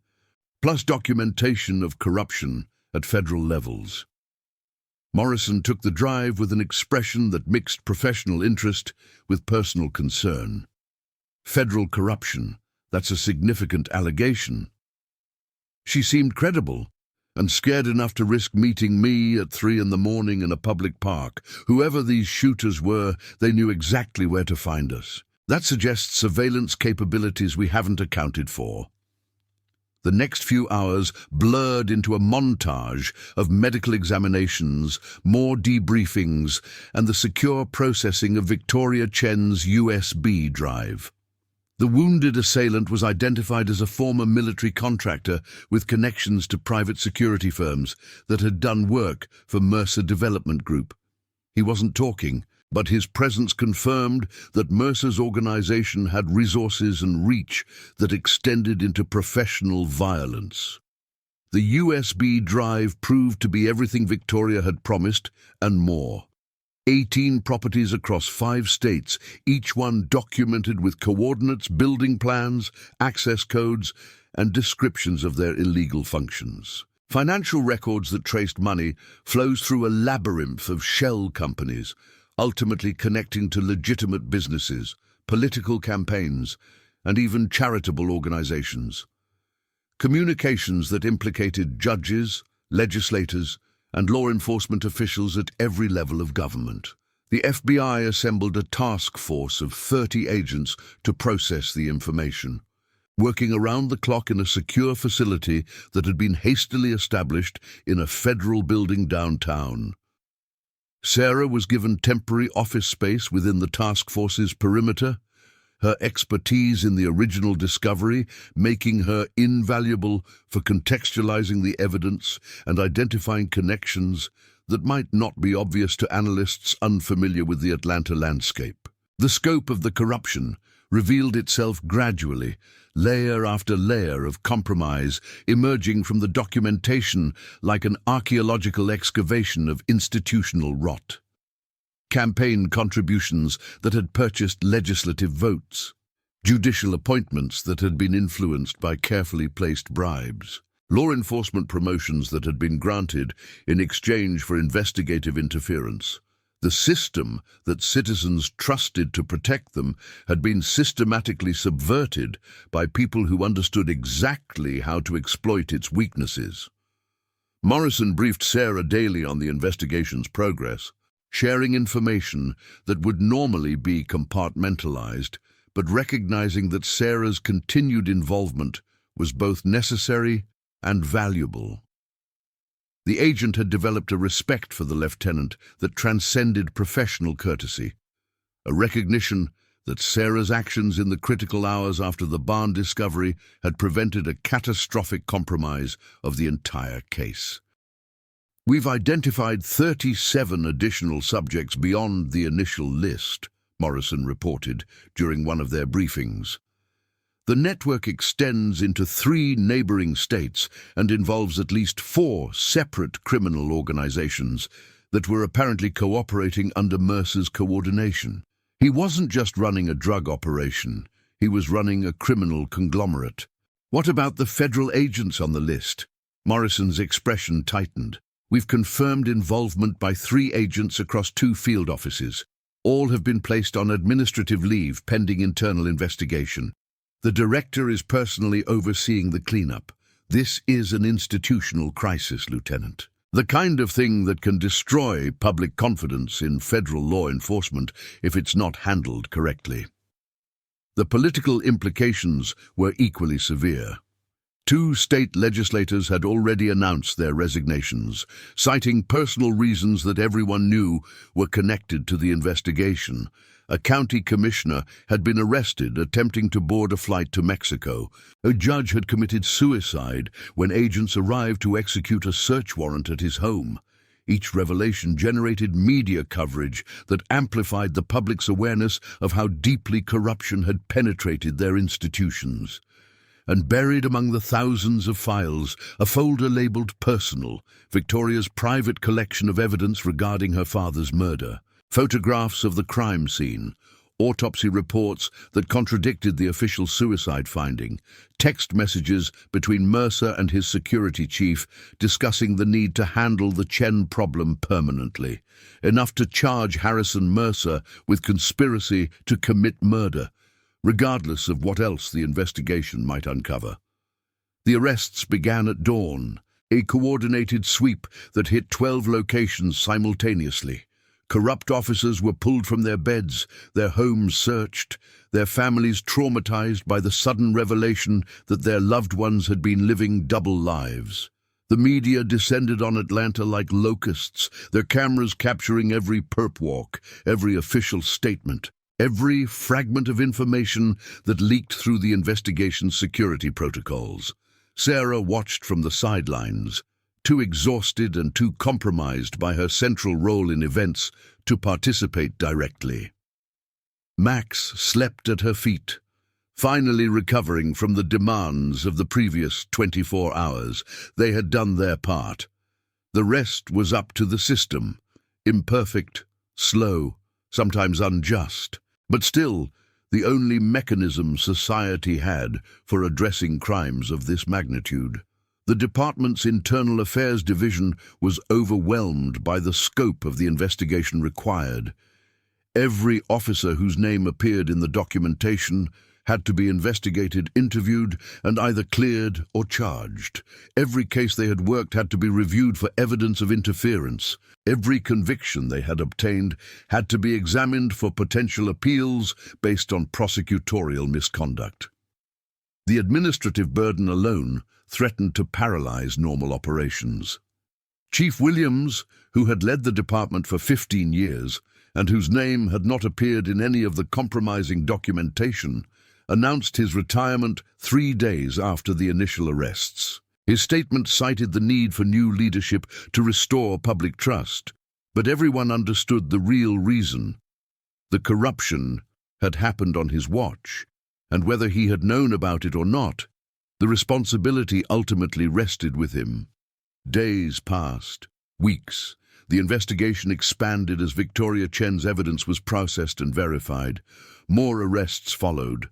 plus documentation of corruption at federal levels. Morrison took the drive with an expression that mixed professional interest with personal concern. Federal corruption, that's a significant allegation. She seemed credible and scared enough to risk meeting me at 3 in the morning in a public park. Whoever these shooters were, they knew exactly where to find us. That suggests surveillance capabilities we haven't accounted for. The next few hours blurred into a montage of medical examinations, more debriefings, and the secure processing of Victoria Chen's USB drive. The wounded assailant was identified as a former military contractor with connections to private security firms that had done work for Mercer Development Group. He wasn't talking, but his presence confirmed that Mercer's organization had resources and reach that extended into professional violence. The USB drive proved to be everything Victoria had promised and more. 18 properties across 5 states, each one documented with coordinates, building plans, access codes, and descriptions of their illegal functions. Financial records that traced money flows through a labyrinth of shell companies, ultimately connecting to legitimate businesses, political campaigns, and even charitable organizations. Communications that implicated judges, legislators, and law enforcement officials at every level of government. The FBI assembled a task force of 30 agents to process the information, working around the clock in a secure facility that had been hastily established in a federal building downtown. Sarah was given temporary office space within the task force's perimeter, her expertise in the original discovery making her invaluable for contextualizing the evidence and identifying connections that might not be obvious to analysts unfamiliar with the Atlanta landscape. The scope of the corruption revealed itself gradually, layer after layer of compromise emerging from the documentation like an archaeological excavation of institutional rot. Campaign contributions that had purchased legislative votes, judicial appointments that had been influenced by carefully placed bribes, law enforcement promotions that had been granted in exchange for investigative interference. The system that citizens trusted to protect them had been systematically subverted by people who understood exactly how to exploit its weaknesses. Morrison briefed Sarah daily on the investigation's progress, sharing information that would normally be compartmentalized, but recognizing that Sarah's continued involvement was both necessary and valuable. The agent had developed a respect for the lieutenant that transcended professional courtesy, a recognition that Sarah's actions in the critical hours after the barn discovery had prevented a catastrophic compromise of the entire case. "We've identified 37 additional subjects beyond the initial list," Morrison reported during one of their briefings. "The network extends into 3 neighboring states and involves at least 4 separate criminal organizations that were apparently cooperating under Mercer's coordination. He wasn't just running a drug operation, he was running a criminal conglomerate." "What about the federal agents on the list?" Morrison's expression tightened. "We've confirmed involvement by 3 agents across 2 field offices. All have been placed on administrative leave pending internal investigation. The director is personally overseeing the cleanup. This is an institutional crisis, Lieutenant. The kind of thing that can destroy public confidence in federal law enforcement if it's not handled correctly." The political implications were equally severe. 2 state legislators had already announced their resignations, citing personal reasons that everyone knew were connected to the investigation. A county commissioner had been arrested attempting to board a flight to Mexico. A judge had committed suicide when agents arrived to execute a search warrant at his home. Each revelation generated media coverage that amplified the public's awareness of how deeply corruption had penetrated their institutions. And buried among the thousands of files, a folder labeled personal, Victoria's private collection of evidence regarding her father's murder. Photographs of the crime scene, autopsy reports that contradicted the official suicide finding, text messages between Mercer and his security chief discussing the need to handle the Chen problem permanently, enough to charge Harrison Mercer with conspiracy to commit murder, regardless of what else the investigation might uncover. The arrests began at dawn, a coordinated sweep that hit 12 locations simultaneously. Corrupt officers were pulled from their beds, their homes searched, their families traumatized by the sudden revelation that their loved ones had been living double lives. The media descended on Atlanta like locusts, their cameras capturing every perp walk, every official statement, every fragment of information that leaked through the investigation's security protocols. Sarah watched from the sidelines, too exhausted and too compromised by her central role in events to participate directly. Max slept at her feet, finally recovering from the demands of the previous 24 hours. They had done their part. The rest was up to the system, imperfect, slow, sometimes unjust, but still the only mechanism society had for addressing crimes of this magnitude. The department's Internal Affairs Division was overwhelmed by the scope of the investigation required. Every officer whose name appeared in the documentation had to be investigated, interviewed, and either cleared or charged. Every case they had worked had to be reviewed for evidence of interference. Every conviction they had obtained had to be examined for potential appeals based on prosecutorial misconduct. The administrative burden alone threatened to paralyze normal operations. Chief Williams, who had led the department for 15 years and whose name had not appeared in any of the compromising documentation, announced his retirement 3 days after the initial arrests. His statement cited the need for new leadership to restore public trust, but everyone understood the real reason. The corruption had happened on his watch, and whether he had known about it or not, the responsibility ultimately rested with him. Days passed, weeks. The investigation expanded as Victoria Chen's evidence was processed and verified. More arrests followed,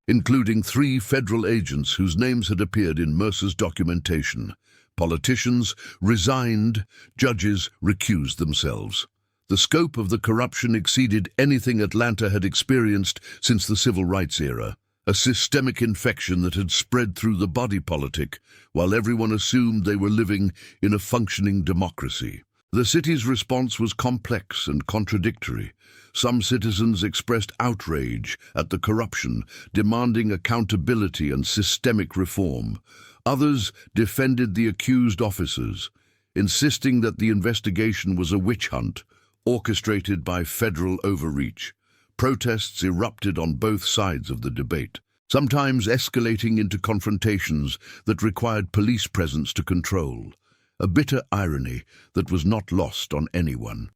including 3 federal agents whose names had appeared in Mercer's documentation. Politicians resigned, judges recused themselves. The scope of the corruption exceeded anything Atlanta had experienced since the civil rights era, a systemic infection that had spread through the body politic, while everyone assumed they were living in a functioning democracy. The city's response was complex and contradictory. Some citizens expressed outrage at the corruption, demanding accountability and systemic reform. Others defended the accused officers, insisting that the investigation was a witch hunt, orchestrated by federal overreach. Protests erupted on both sides of the debate, sometimes escalating into confrontations that required police presence to control, a bitter irony that was not lost on anyone.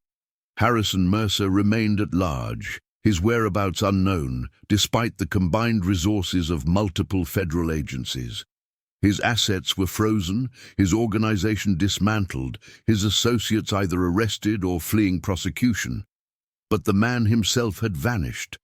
Harrison Mercer remained at large, his whereabouts unknown, despite the combined resources of multiple federal agencies. His assets were frozen, his organization dismantled, his associates either arrested or fleeing prosecution. But the man himself had vanished,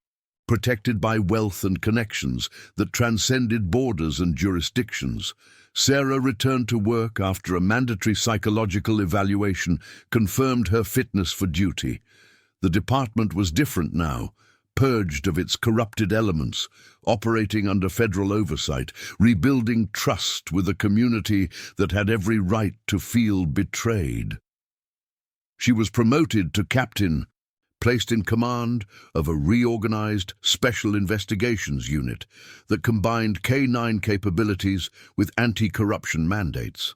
protected by wealth and connections that transcended borders and jurisdictions. Sarah returned to work after a mandatory psychological evaluation confirmed her fitness for duty. The department was different now, purged of its corrupted elements, operating under federal oversight, rebuilding trust with a community that had every right to feel betrayed. She was promoted to captain, placed in command of a reorganized Special Investigations Unit that combined K-9 capabilities with anti-corruption mandates.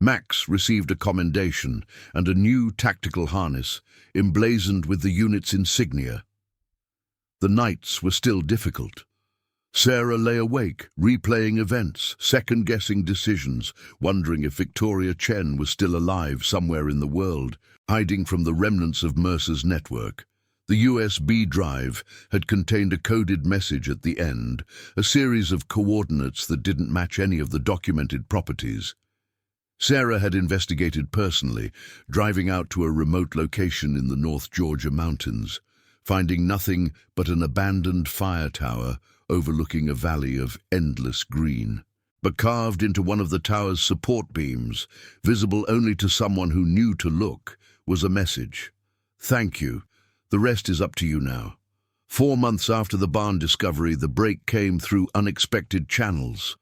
Max received a commendation and a new tactical harness emblazoned with the unit's insignia. The nights were still difficult. Sarah lay awake, replaying events, second-guessing decisions, wondering if Victoria Chen was still alive somewhere in the world, hiding from the remnants of Mercer's network. The USB drive had contained a coded message at the end, a series of coordinates that didn't match any of the documented properties. Sarah had investigated personally, driving out to a remote location in the North Georgia mountains, finding nothing but an abandoned fire tower overlooking a valley of endless green. But carved into one of the tower's support beams, visible only to someone who knew to look, was a message. "Thank you. The rest is up to you now." 4 months after the barn discovery, the break came through unexpected channels.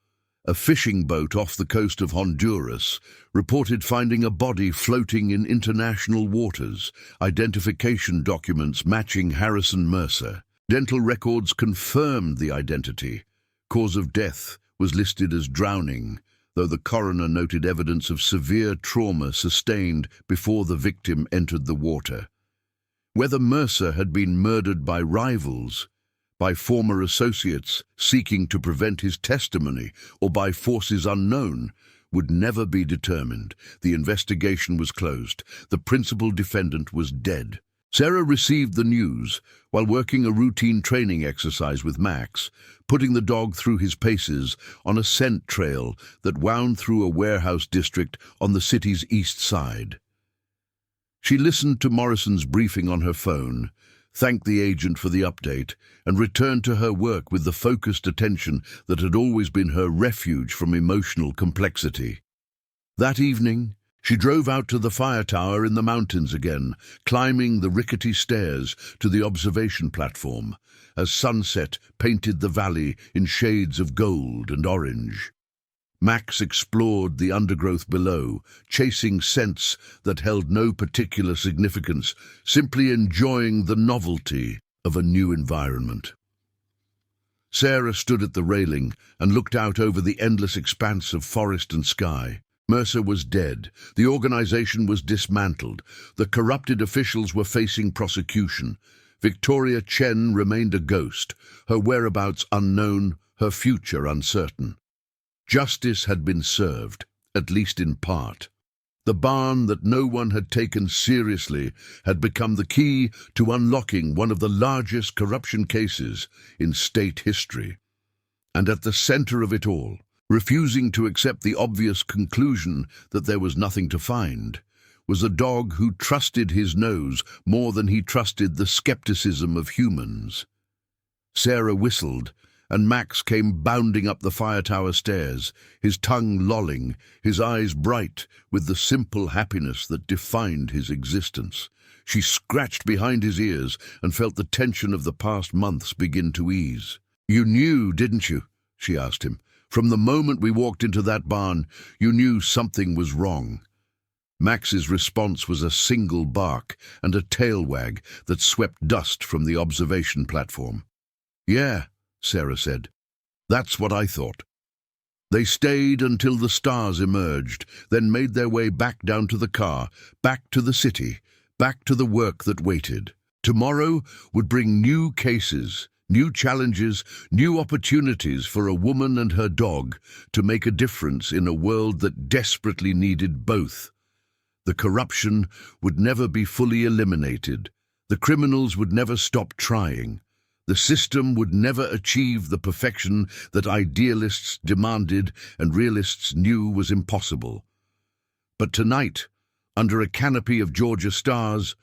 A fishing boat off the coast of Honduras reported finding a body floating in international waters, identification documents matching Harrison Mercer. Dental records confirmed the identity. Cause of death was listed as drowning, though the coroner noted evidence of severe trauma sustained before the victim entered the water. Whether Mercer had been murdered by rivals, by former associates seeking to prevent his testimony, or by forces unknown, would never be determined. The investigation was closed. The principal defendant was dead. Sarah received the news while working a routine training exercise with Max, putting the dog through his paces on a scent trail that wound through a warehouse district on the city's east side. She listened to Morrison's briefing on her phone, thanked the agent for the update, and returned to her work with the focused attention that had always been her refuge from emotional complexity. That evening, she drove out to the fire tower in the mountains again, climbing the rickety stairs to the observation platform, as sunset painted the valley in shades of gold and orange. Max explored the undergrowth below, chasing scents that held no particular significance, simply enjoying the novelty of a new environment. Sarah stood at the railing and looked out over the endless expanse of forest and sky. Mercer was dead. The organization was dismantled. The corrupted officials were facing prosecution. Victoria Chen remained a ghost, her whereabouts unknown, her future uncertain. Justice had been served, at least in part. The barn that no one had taken seriously had become the key to unlocking one of the largest corruption cases in state history. And at the center of it all, refusing to accept the obvious conclusion that there was nothing to find, was a dog who trusted his nose more than he trusted the skepticism of humans. Sarah whistled, and Max came bounding up the fire tower stairs, his tongue lolling, his eyes bright with the simple happiness that defined his existence. She scratched behind his ears and felt the tension of the past months begin to ease. "You knew, didn't you?" she asked him. "From the moment we walked into that barn, you knew something was wrong." Max's response was a single bark and a tail wag that swept dust from the observation platform. "Yeah," Sarah said. "That's what I thought." They stayed until the stars emerged, then made their way back down to the car, back to the city, back to the work that waited. Tomorrow would bring new cases, new challenges, new opportunities for a woman and her dog to make a difference in a world that desperately needed both. The corruption would never be fully eliminated. The criminals would never stop trying. The system would never achieve the perfection that idealists demanded and realists knew was impossible. But tonight, under a canopy of Georgia stars,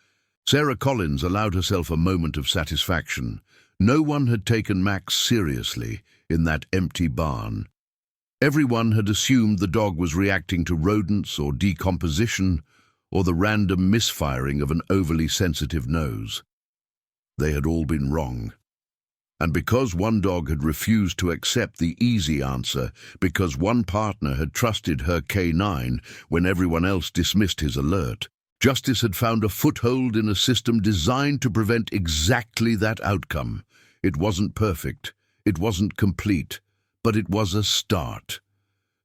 Sarah Collins allowed herself a moment of satisfaction. No one had taken Max seriously in that empty barn. Everyone had assumed the dog was reacting to rodents or decomposition or the random misfiring of an overly sensitive nose. They had all been wrong. And because one dog had refused to accept the easy answer, because one partner had trusted her K9 when everyone else dismissed his alert, justice had found a foothold in a system designed to prevent exactly that outcome. It wasn't perfect, it wasn't complete, but it was a start.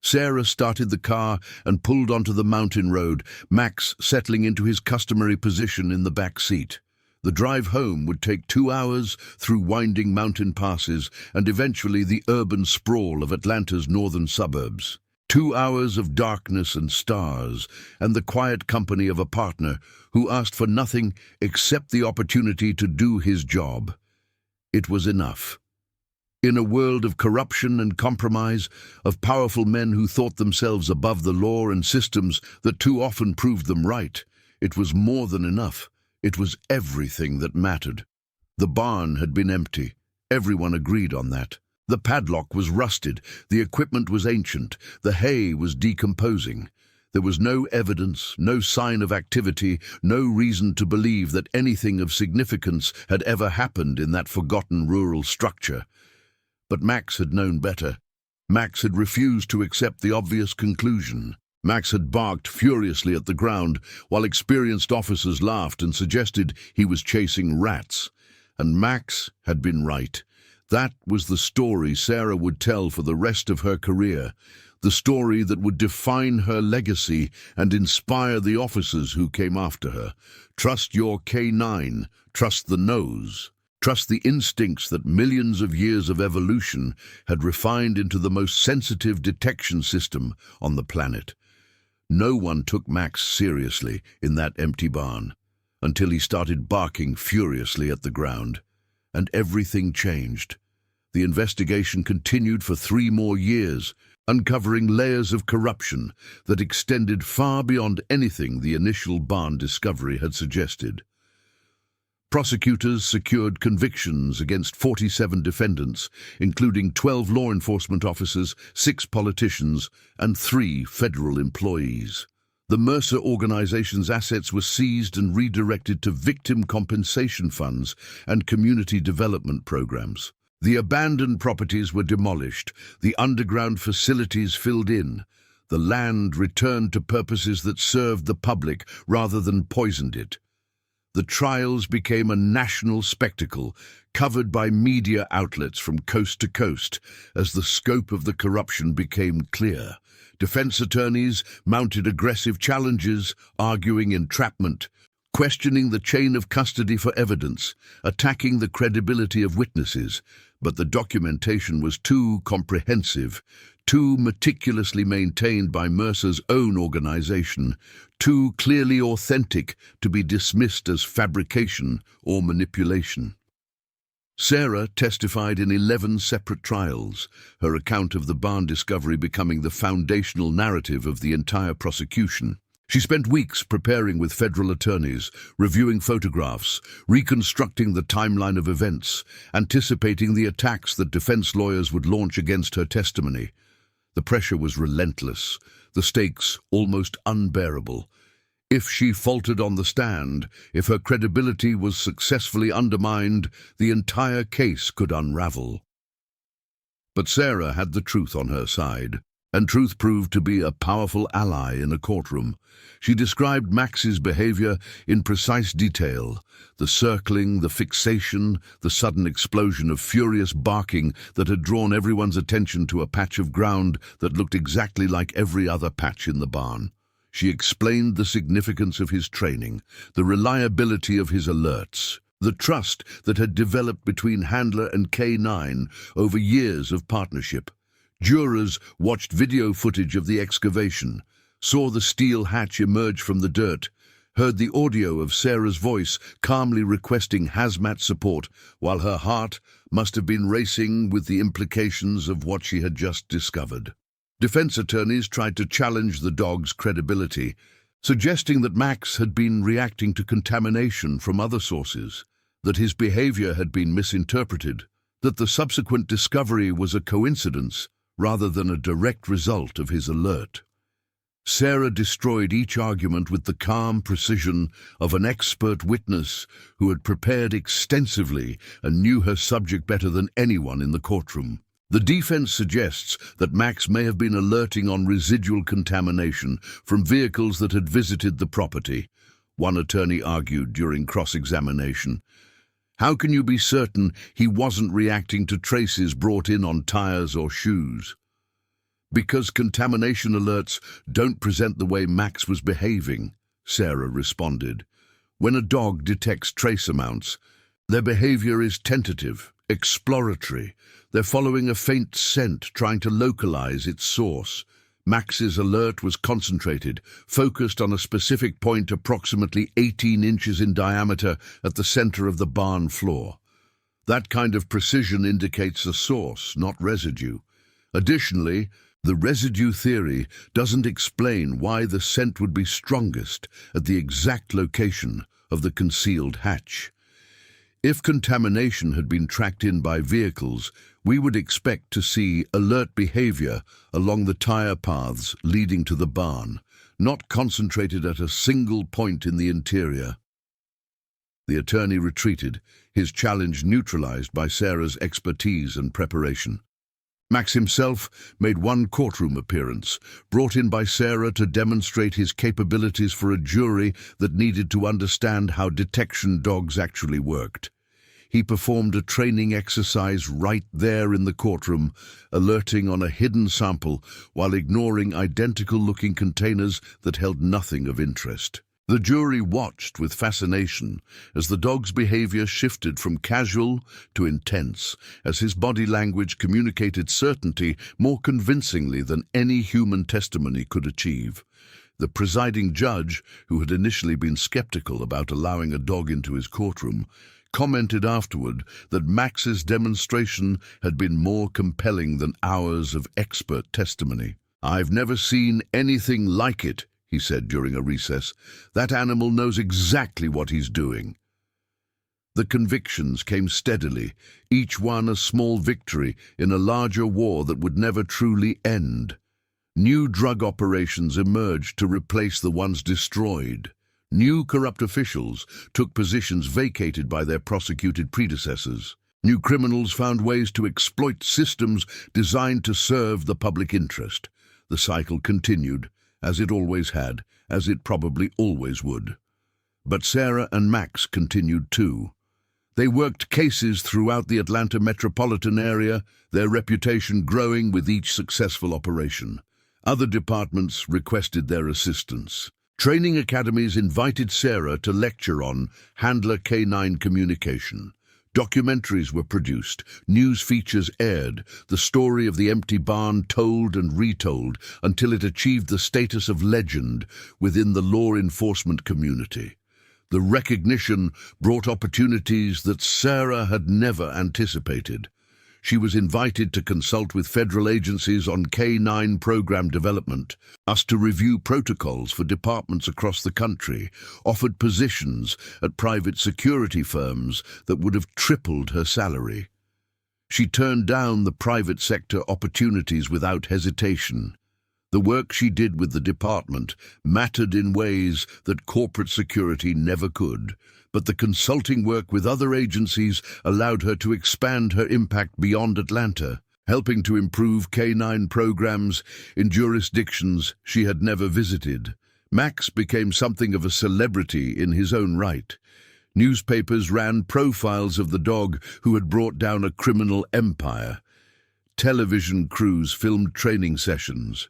Sarah started the car and pulled onto the mountain road, Max settling into his customary position in the back seat. The drive home would take 2 hours through winding mountain passes and eventually the urban sprawl of Atlanta's northern suburbs. 2 hours of darkness and stars, and the quiet company of a partner who asked for nothing except the opportunity to do his job. It was enough. In a world of corruption and compromise, of powerful men who thought themselves above the law and systems that too often proved them right, it was more than enough. It was everything that mattered. The barn had been empty. Everyone agreed on that. The padlock was rusted, the equipment was ancient, the hay was decomposing. There was no evidence, no sign of activity, no reason to believe that anything of significance had ever happened in that forgotten rural structure. But Max had known better. Max had refused to accept the obvious conclusion. Max had barked furiously at the ground, while experienced officers laughed and suggested he was chasing rats. And Max had been right. That was the story Sarah would tell for the rest of her career, the story that would define her legacy and inspire the officers who came after her. Trust your K9, trust the nose. Trust the instincts that millions of years of evolution had refined into the most sensitive detection system on the planet. No one took Max seriously in that empty barn until he started barking furiously at the ground. And everything changed. The investigation continued for 3 more years, uncovering layers of corruption that extended far beyond anything the initial barn discovery had suggested. Prosecutors secured convictions against 47 defendants, including 12 law enforcement officers, 6 politicians, and 3 federal employees. The Mercer organization's assets were seized and redirected to victim compensation funds and community development programs. The abandoned properties were demolished, the underground facilities filled in, the land returned to purposes that served the public rather than poisoned it. The trials became a national spectacle, covered by media outlets from coast to coast, as the scope of the corruption became clear. Defense attorneys mounted aggressive challenges, arguing entrapment, questioning the chain of custody for evidence, attacking the credibility of witnesses. But the documentation was too comprehensive, too meticulously maintained by Mercer's own organization, too clearly authentic to be dismissed as fabrication or manipulation. Sarah testified in 11 separate trials, her account of the barn discovery becoming the foundational narrative of the entire prosecution. She spent weeks preparing with federal attorneys, reviewing photographs, reconstructing the timeline of events, anticipating the attacks that defense lawyers would launch against her testimony. The pressure was relentless, the stakes almost unbearable. If she faltered on the stand, if her credibility was successfully undermined, the entire case could unravel. But Sarah had the truth on her side, and truth proved to be a powerful ally in a courtroom. She described Max's behavior in precise detail: the circling, the fixation, the sudden explosion of furious barking that had drawn everyone's attention to a patch of ground that looked exactly like every other patch in the barn. She explained the significance of his training, the reliability of his alerts, the trust that had developed between Handler and K9 over years of partnership. Jurors watched video footage of the excavation, saw the steel hatch emerge from the dirt, heard the audio of Sarah's voice calmly requesting hazmat support, while her heart must have been racing with the implications of what she had just discovered. Defense attorneys tried to challenge the dog's credibility, suggesting that Max had been reacting to contamination from other sources, that his behavior had been misinterpreted, that the subsequent discovery was a coincidence rather than a direct result of his alert. Sarah destroyed each argument with the calm precision of an expert witness who had prepared extensively and knew her subject better than anyone in the courtroom. The defense suggests that Max may have been alerting on residual contamination from vehicles that had visited the property, one attorney argued during cross-examination. How can you be certain he wasn't reacting to traces brought in on tires or shoes? Because contamination alerts don't present the way Max was behaving, Sarah responded. When a dog detects trace amounts, their behavior is tentative, exploratory. They're following a faint scent, trying to localize its source. Max's alert was concentrated, focused on a specific point approximately 18 inches in diameter at the center of the barn floor. That kind of precision indicates a source, not residue. Additionally, the residue theory doesn't explain why the scent would be strongest at the exact location of the concealed hatch. If contamination had been tracked in by vehicles, we would expect to see alert behavior along the tire paths leading to the barn, not concentrated at a single point in the interior. The attorney retreated, his challenge neutralized by Sarah's expertise and preparation. Max himself made one courtroom appearance, brought in by Sarah to demonstrate his capabilities for a jury that needed to understand how detection dogs actually worked. He performed a training exercise right there in the courtroom, alerting on a hidden sample while ignoring identical-looking containers that held nothing of interest. The jury watched with fascination as the dog's behavior shifted from casual to intense, as his body language communicated certainty more convincingly than any human testimony could achieve. The presiding judge, who had initially been skeptical about allowing a dog into his courtroom, commented afterward that Max's demonstration had been more compelling than hours of expert testimony. "I've never seen anything like it," he said during a recess. "That animal knows exactly what he's doing." The convictions came steadily, each one a small victory in a larger war that would never truly end. New drug operations emerged to replace the ones destroyed. New corrupt officials took positions vacated by their prosecuted predecessors. New criminals found ways to exploit systems designed to serve the public interest. The cycle continued, as it always had, as it probably always would. But Sarah and Max continued too. They worked cases throughout the Atlanta metropolitan area, their reputation growing with each successful operation. Other departments requested their assistance. Training academies invited Sarah to lecture on Handler K9 communication. Documentaries were produced, news features aired, the story of the empty barn told and retold until it achieved the status of legend within the law enforcement community. The recognition brought opportunities that Sarah had never anticipated. She was invited to consult with federal agencies on K9 program development, asked to review protocols for departments across the country, offered positions at private security firms that would have tripled her salary. She turned down the private sector opportunities without hesitation. The work she did with the department mattered in ways that corporate security never could, but the consulting work with other agencies allowed her to expand her impact beyond Atlanta, helping to improve K-9 programs in jurisdictions she had never visited. Max became something of a celebrity in his own right. Newspapers ran profiles of the dog who had brought down a criminal empire. Television crews filmed training sessions.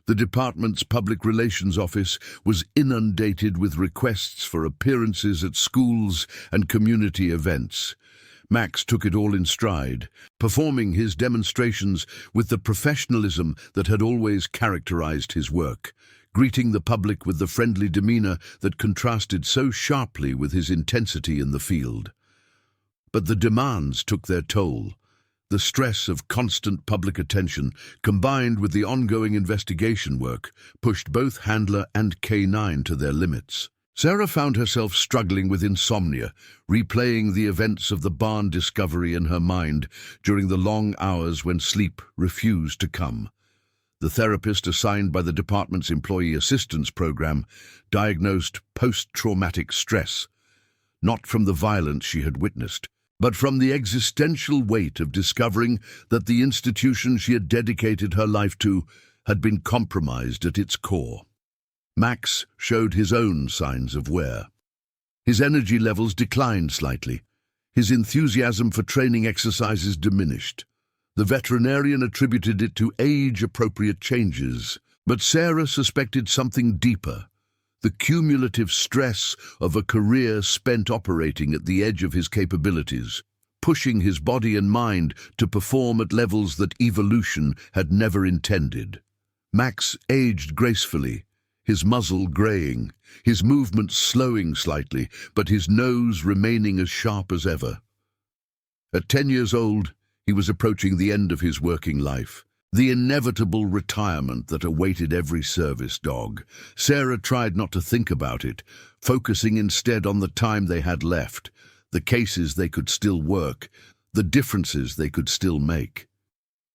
The department's public relations office was inundated with requests for appearances at schools and community events. Max took it all in stride, performing his demonstrations with the professionalism that had always characterized his work, greeting the public with the friendly demeanor that contrasted so sharply with his intensity in the field. But the demands took their toll. The stress of constant public attention, combined with the ongoing investigation work, pushed both Handler and K-9 to their limits. Sarah found herself struggling with insomnia, replaying the events of the barn discovery in her mind during the long hours when sleep refused to come. The therapist assigned by the department's employee assistance program diagnosed post-traumatic stress, not from the violence she had witnessed, but from the existential weight of discovering that the institution she had dedicated her life to had been compromised at its core. Max showed his own signs of wear. His energy levels declined slightly. His enthusiasm for training exercises diminished. The veterinarian attributed it to age-appropriate changes, but Sarah suspected something deeper. The cumulative stress of a career spent operating at the edge of his capabilities, pushing his body and mind to perform at levels that evolution had never intended. Max aged gracefully, his muzzle graying, his movements slowing slightly, but his nose remaining as sharp as ever. At 10 years old, he was approaching the end of his working life. The inevitable retirement that awaited every service dog. Sarah tried not to think about it, focusing instead on the time they had left, the cases they could still work, the differences they could still make.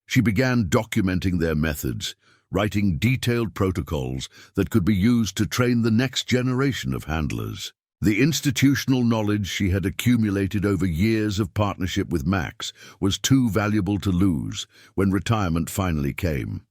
She began documenting their methods, writing detailed protocols that could be used to train the next generation of handlers. The institutional knowledge she had accumulated over years of partnership with Max was too valuable to lose when retirement finally came.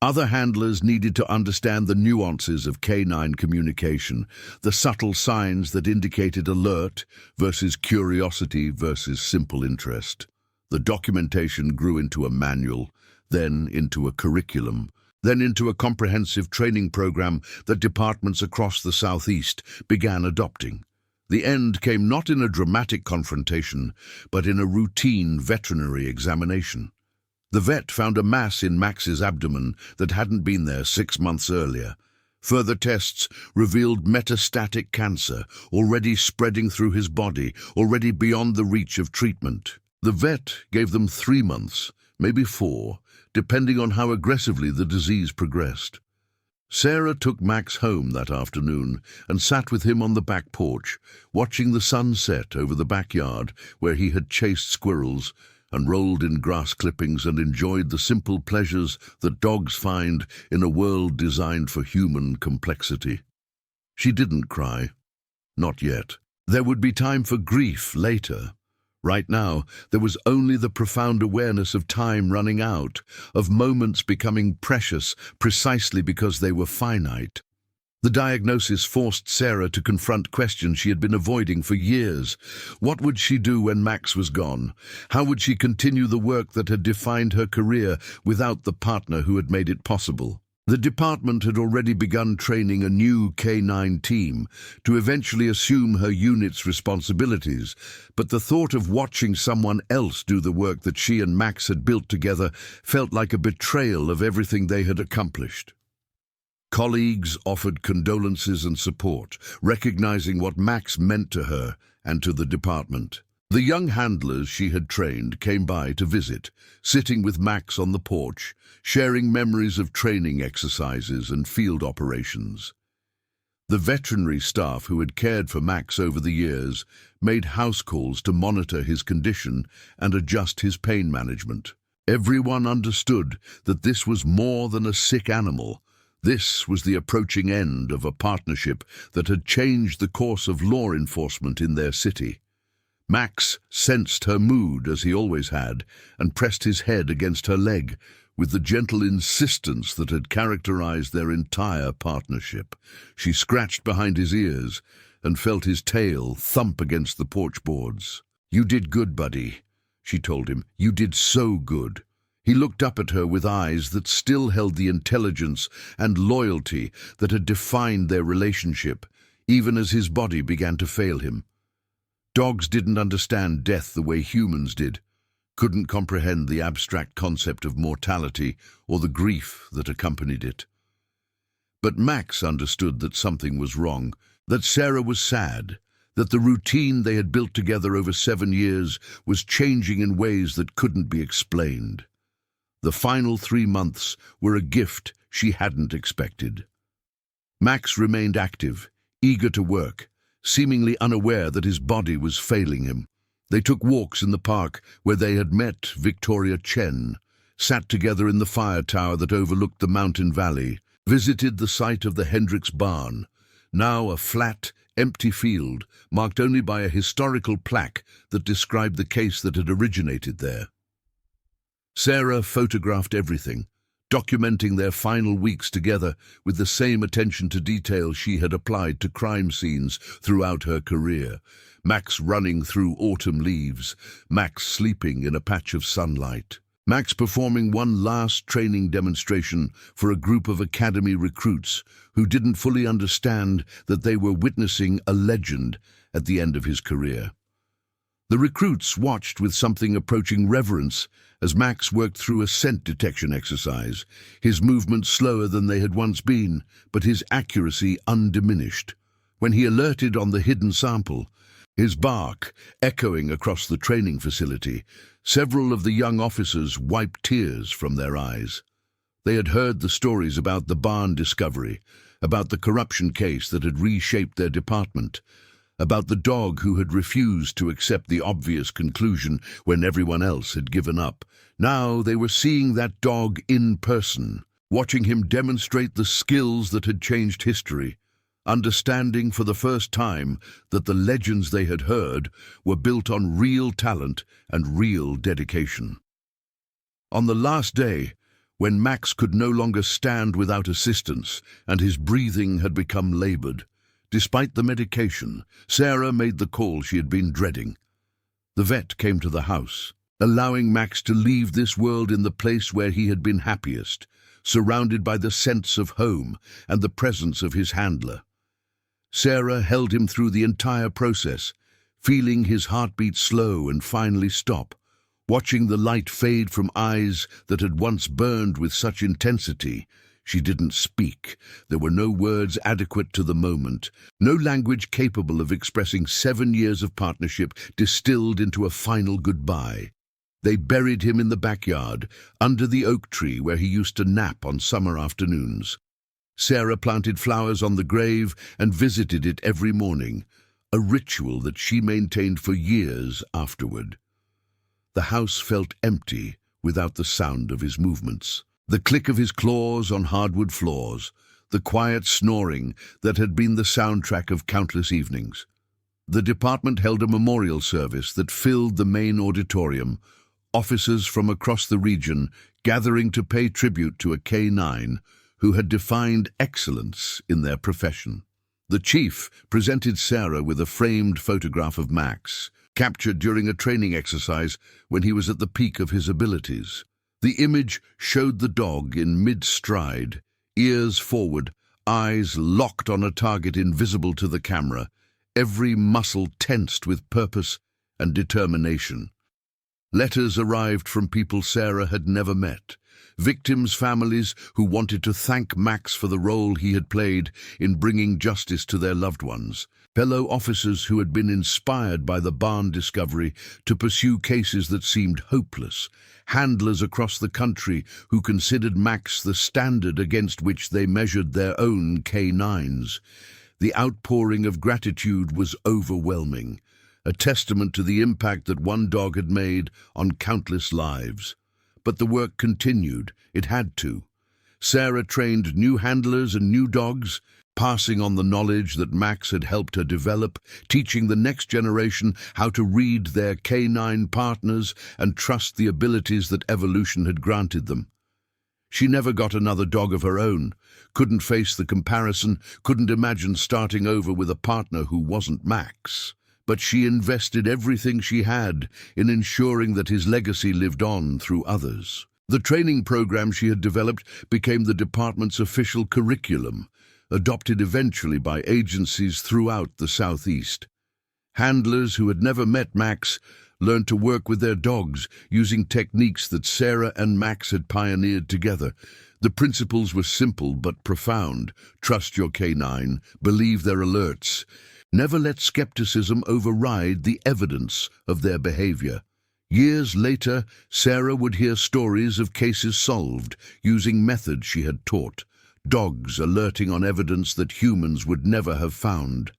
Other handlers needed to understand the nuances of K-9 communication, the subtle signs that indicated alert versus curiosity versus simple interest. The documentation grew into a manual, then into a curriculum, then into a comprehensive training program that departments across the Southeast began adopting. The end came not in a dramatic confrontation, but in a routine veterinary examination. The vet found a mass in Max's abdomen that hadn't been there 6 months earlier. Further tests revealed metastatic cancer, already spreading through his body, already beyond the reach of treatment. The vet gave them 3 months, maybe 4, depending on how aggressively the disease progressed. Sarah took Max home that afternoon and sat with him on the back porch, watching the sun set over the backyard where he had chased squirrels and rolled in grass clippings and enjoyed the simple pleasures that dogs find in a world designed for human complexity. She didn't cry. Not yet. There would be time for grief later. Right now, there was only the profound awareness of time running out, of moments becoming precious precisely because they were finite. The diagnosis forced Sarah to confront questions she had been avoiding for years. What would she do when Max was gone? How would she continue the work that had defined her career without the partner who had made it possible? The department had already begun training a new K-9 team to eventually assume her unit's responsibilities, but the thought of watching someone else do the work that she and Max had built together felt like a betrayal of everything they had accomplished. Colleagues offered condolences and support, recognizing what Max meant to her and to the department. The young handlers she had trained came by to visit, sitting with Max on the porch, sharing memories of training exercises and field operations. The veterinary staff who had cared for Max over the years made house calls to monitor his condition and adjust his pain management. Everyone understood that this was more than a sick animal. This was the approaching end of a partnership that had changed the course of law enforcement in their city. Max sensed her mood, as he always had, and pressed his head against her leg with the gentle insistence that had characterized their entire partnership. She scratched behind his ears and felt his tail thump against the porch boards. "You did good, buddy," she told him. "You did so good." He looked up at her with eyes that still held the intelligence and loyalty that had defined their relationship, even as his body began to fail him. Dogs didn't understand death the way humans did, couldn't comprehend the abstract concept of mortality or the grief that accompanied it. But Max understood that something was wrong, that Sarah was sad, that the routine they had built together over 7 years was changing in ways that couldn't be explained. The final 3 months were a gift she hadn't expected. Max remained active, eager to work, seemingly unaware that his body was failing him. They took walks in the park where they had met Victoria Chen, sat together in the fire tower that overlooked the mountain valley, visited the site of the Hendricks barn, now a flat, empty field marked only by a historical plaque that described the case that had originated there. Sarah photographed everything, documenting their final weeks together with the same attention to detail she had applied to crime scenes throughout her career. Max running through autumn leaves, Max sleeping in a patch of sunlight, Max performing one last training demonstration for a group of academy recruits who didn't fully understand that they were witnessing a legend at the end of his career. The recruits watched with something approaching reverence as Max worked through a scent detection exercise, his movements slower than they had once been, but his accuracy undiminished. When he alerted on the hidden sample, his bark echoing across the training facility, several of the young officers wiped tears from their eyes. They had heard the stories about the barn discovery, about the corruption case that had reshaped their department, about the dog who had refused to accept the obvious conclusion when everyone else had given up. Now they were seeing that dog in person, watching him demonstrate the skills that had changed history, understanding for the first time that the legends they had heard were built on real talent and real dedication. On the last day, when Max could no longer stand without assistance and his breathing had become labored, despite the medication, Sarah made the call she had been dreading. The vet came to the house, allowing Max to leave this world in the place where he had been happiest, surrounded by the sense of home and the presence of his handler. Sarah held him through the entire process, feeling his heartbeat slow and finally stop, watching the light fade from eyes that had once burned with such intensity. She didn't speak. There were no words adequate to the moment, no language capable of expressing 7 years of partnership distilled into a final goodbye. They buried him in the backyard, under the oak tree where he used to nap on summer afternoons. Sarah planted flowers on the grave and visited it every morning, a ritual that she maintained for years afterward. The house felt empty without the sound of his movements. The click of his claws on hardwood floors, the quiet snoring that had been the soundtrack of countless evenings. The department held a memorial service that filled the main auditorium, officers from across the region gathering to pay tribute to a K9 who had defined excellence in their profession. The chief presented Sarah with a framed photograph of Max, captured during a training exercise when he was at the peak of his abilities. The image showed the dog in mid-stride, ears forward, eyes locked on a target invisible to the camera, every muscle tensed with purpose and determination. Letters arrived from people Sarah had never met, victims' families who wanted to thank Max for the role he had played in bringing justice to their loved ones, fellow officers who had been inspired by the barn discovery to pursue cases that seemed hopeless, handlers across the country who considered Max the standard against which they measured their own K9s. The outpouring of gratitude was overwhelming, a testament to the impact that one dog had made on countless lives. But the work continued. It had to. Sarah trained new handlers and new dogs, passing on the knowledge that Max had helped her develop, teaching the next generation how to read their canine partners and trust the abilities that evolution had granted them. She never got another dog of her own, couldn't face the comparison, couldn't imagine starting over with a partner who wasn't Max. But she invested everything she had in ensuring that his legacy lived on through others. The training program she had developed became the department's official curriculum, adopted eventually by agencies throughout the Southeast. Handlers who had never met Max learned to work with their dogs using techniques that Sarah and Max had pioneered together. The principles were simple but profound. Trust your canine, believe their alerts. Never let skepticism override the evidence of their behavior. Years later, Sarah would hear stories of cases solved using methods she had taught. Dogs alerting on evidence that humans would never have found.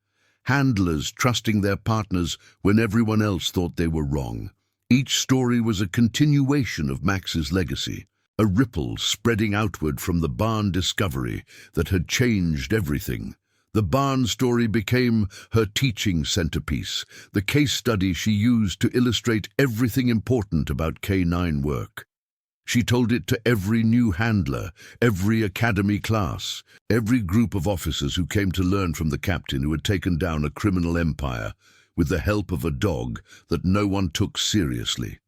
Handlers trusting their partners when everyone else thought they were wrong. Each story was a continuation of Max's legacy, a ripple spreading outward from the barn discovery that had changed everything. The barn story became her teaching centerpiece, the case study she used to illustrate everything important about canine work. She told it to every new handler, every academy class, every group of officers who came to learn from the captain who had taken down a criminal empire with the help of a dog that no one took seriously.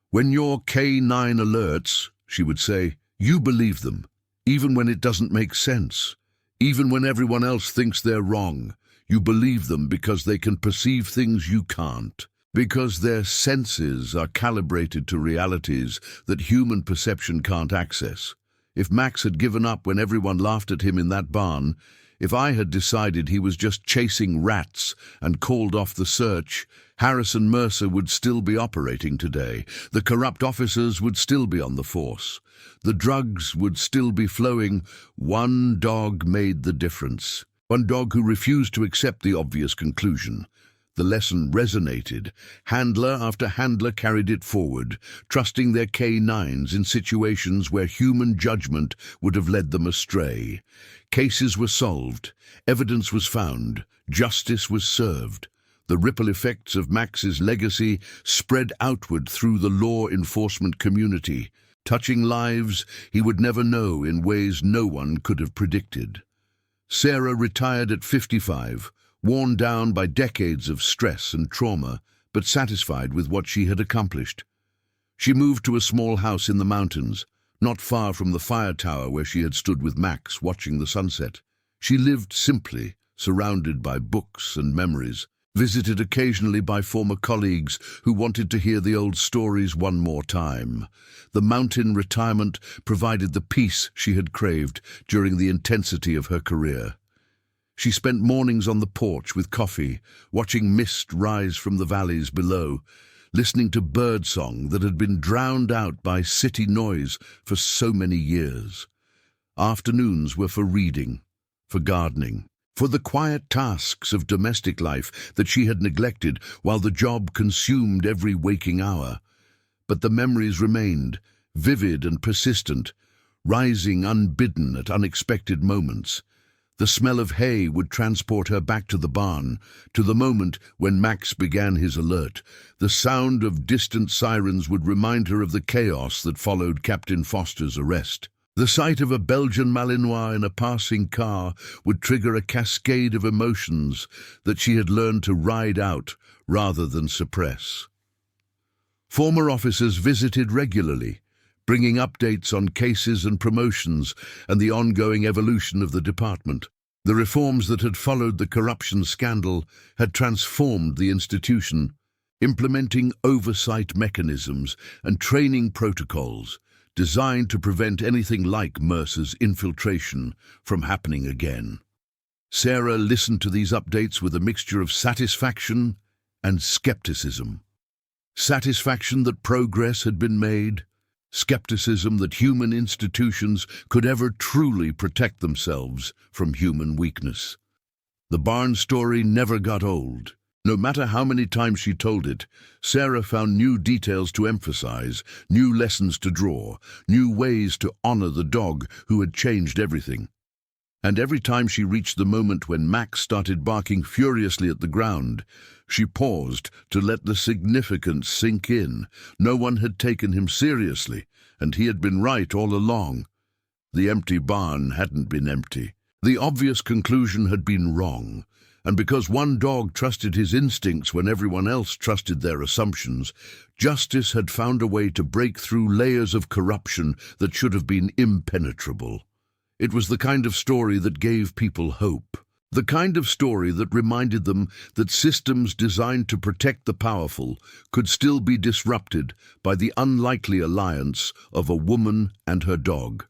When your canine alerts, she would say, you believe them, even when it doesn't make sense. Even when everyone else thinks they're wrong, you believe them because they can perceive things you can't, because their senses are calibrated to realities that human perception can't access. If Max had given up when everyone laughed at him in that barn, if I had decided he was just chasing rats and called off the search, Harrison Mercer would still be operating today. The corrupt officers would still be on the force. The drugs would still be flowing. One dog made the difference. One dog who refused to accept the obvious conclusion. The lesson resonated. Handler after handler carried it forward, trusting their canines in situations where human judgment would have led them astray. Cases were solved, evidence was found, justice was served. The ripple effects of Max's legacy spread outward through the law enforcement community, touching lives he would never know in ways no one could have predicted. Sarah retired at 55, worn down by decades of stress and trauma, but satisfied with what she had accomplished. She moved to a small house in the mountains, not far from the fire tower where she had stood with Max watching the sunset. She lived simply, surrounded by books and memories, visited occasionally by former colleagues who wanted to hear the old stories one more time. The mountain retirement provided the peace she had craved during the intensity of her career. She spent mornings on the porch with coffee, watching mist rise from the valleys below, listening to birdsong that had been drowned out by city noise for so many years. Afternoons were for reading, for gardening, for the quiet tasks of domestic life that she had neglected while the job consumed every waking hour. But the memories remained, vivid and persistent, rising unbidden at unexpected moments. The smell of hay would transport her back to the barn, to the moment when Max began his alert. The sound of distant sirens would remind her of the chaos that followed Captain Foster's arrest. The sight of a Belgian Malinois in a passing car would trigger a cascade of emotions that she had learned to ride out rather than suppress. Former officers visited regularly, bringing updates on cases and promotions and the ongoing evolution of the department. The reforms that had followed the corruption scandal had transformed the institution, implementing oversight mechanisms and training protocols designed to prevent anything like Mercer's infiltration from happening again. Sarah listened to these updates with a mixture of satisfaction and skepticism. Satisfaction that progress had been made, skepticism that human institutions could ever truly protect themselves from human weakness. The barn story never got old. No matter how many times she told it, Sarah found new details to emphasize, new lessons to draw, new ways to honor the dog who had changed everything. And every time she reached the moment when Max started barking furiously at the ground, she paused to let the significance sink in. No one had taken him seriously, and he had been right all along. The empty barn hadn't been empty. The obvious conclusion had been wrong. And because one dog trusted his instincts when everyone else trusted their assumptions, justice had found a way to break through layers of corruption that should have been impenetrable. It was the kind of story that gave people hope. The kind of story that reminded them that systems designed to protect the powerful could still be disrupted by the unlikely alliance of a woman and her dog.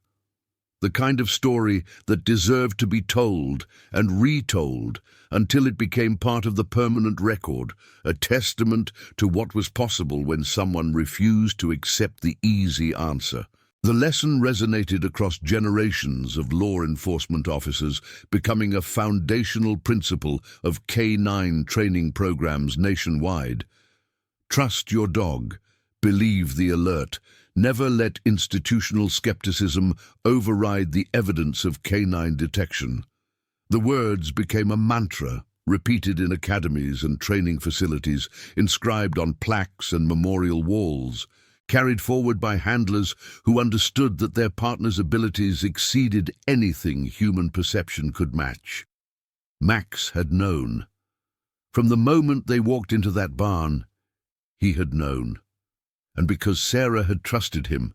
The kind of story that deserved to be told and retold until it became part of the permanent record, a testament to what was possible when someone refused to accept the easy answer. The lesson resonated across generations of law enforcement officers, becoming a foundational principle of K9 training programs nationwide. Trust your dog. Believe the alert. Never let institutional skepticism override the evidence of K9 detection. The words became a mantra, repeated in academies and training facilities, inscribed on plaques and memorial walls, carried forward by handlers who understood that their partner's abilities exceeded anything human perception could match. Max had known. From the moment they walked into that barn, he had known. And because Sarah had trusted him,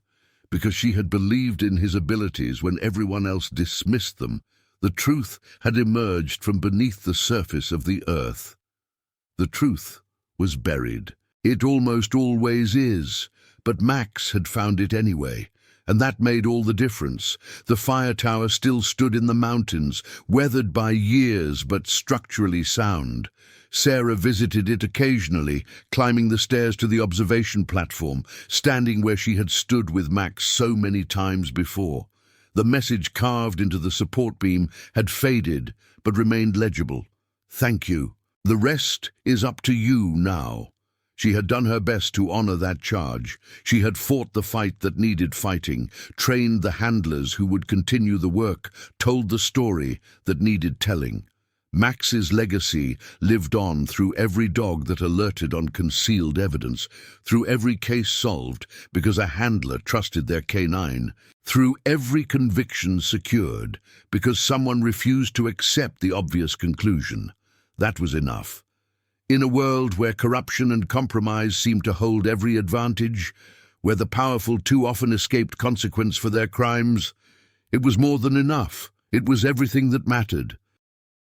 because she had believed in his abilities when everyone else dismissed them, the truth had emerged from beneath the surface of the earth. The truth was buried. It almost always is, but Max had found it anyway, and that made all the difference. The fire tower still stood in the mountains, weathered by years but structurally sound. Sarah visited it occasionally, climbing the stairs to the observation platform, standing where she had stood with Max so many times before. The message carved into the support beam had faded, but remained legible. "Thank you. The rest is up to you now." She had done her best to honor that charge. She had fought the fight that needed fighting, trained the handlers who would continue the work, told the story that needed telling. Max's legacy lived on through every dog that alerted on concealed evidence, through every case solved because a handler trusted their K9, through every conviction secured because someone refused to accept the obvious conclusion. That was enough. In a world where corruption and compromise seemed to hold every advantage, where the powerful too often escaped consequence for their crimes, it was more than enough. It was everything that mattered.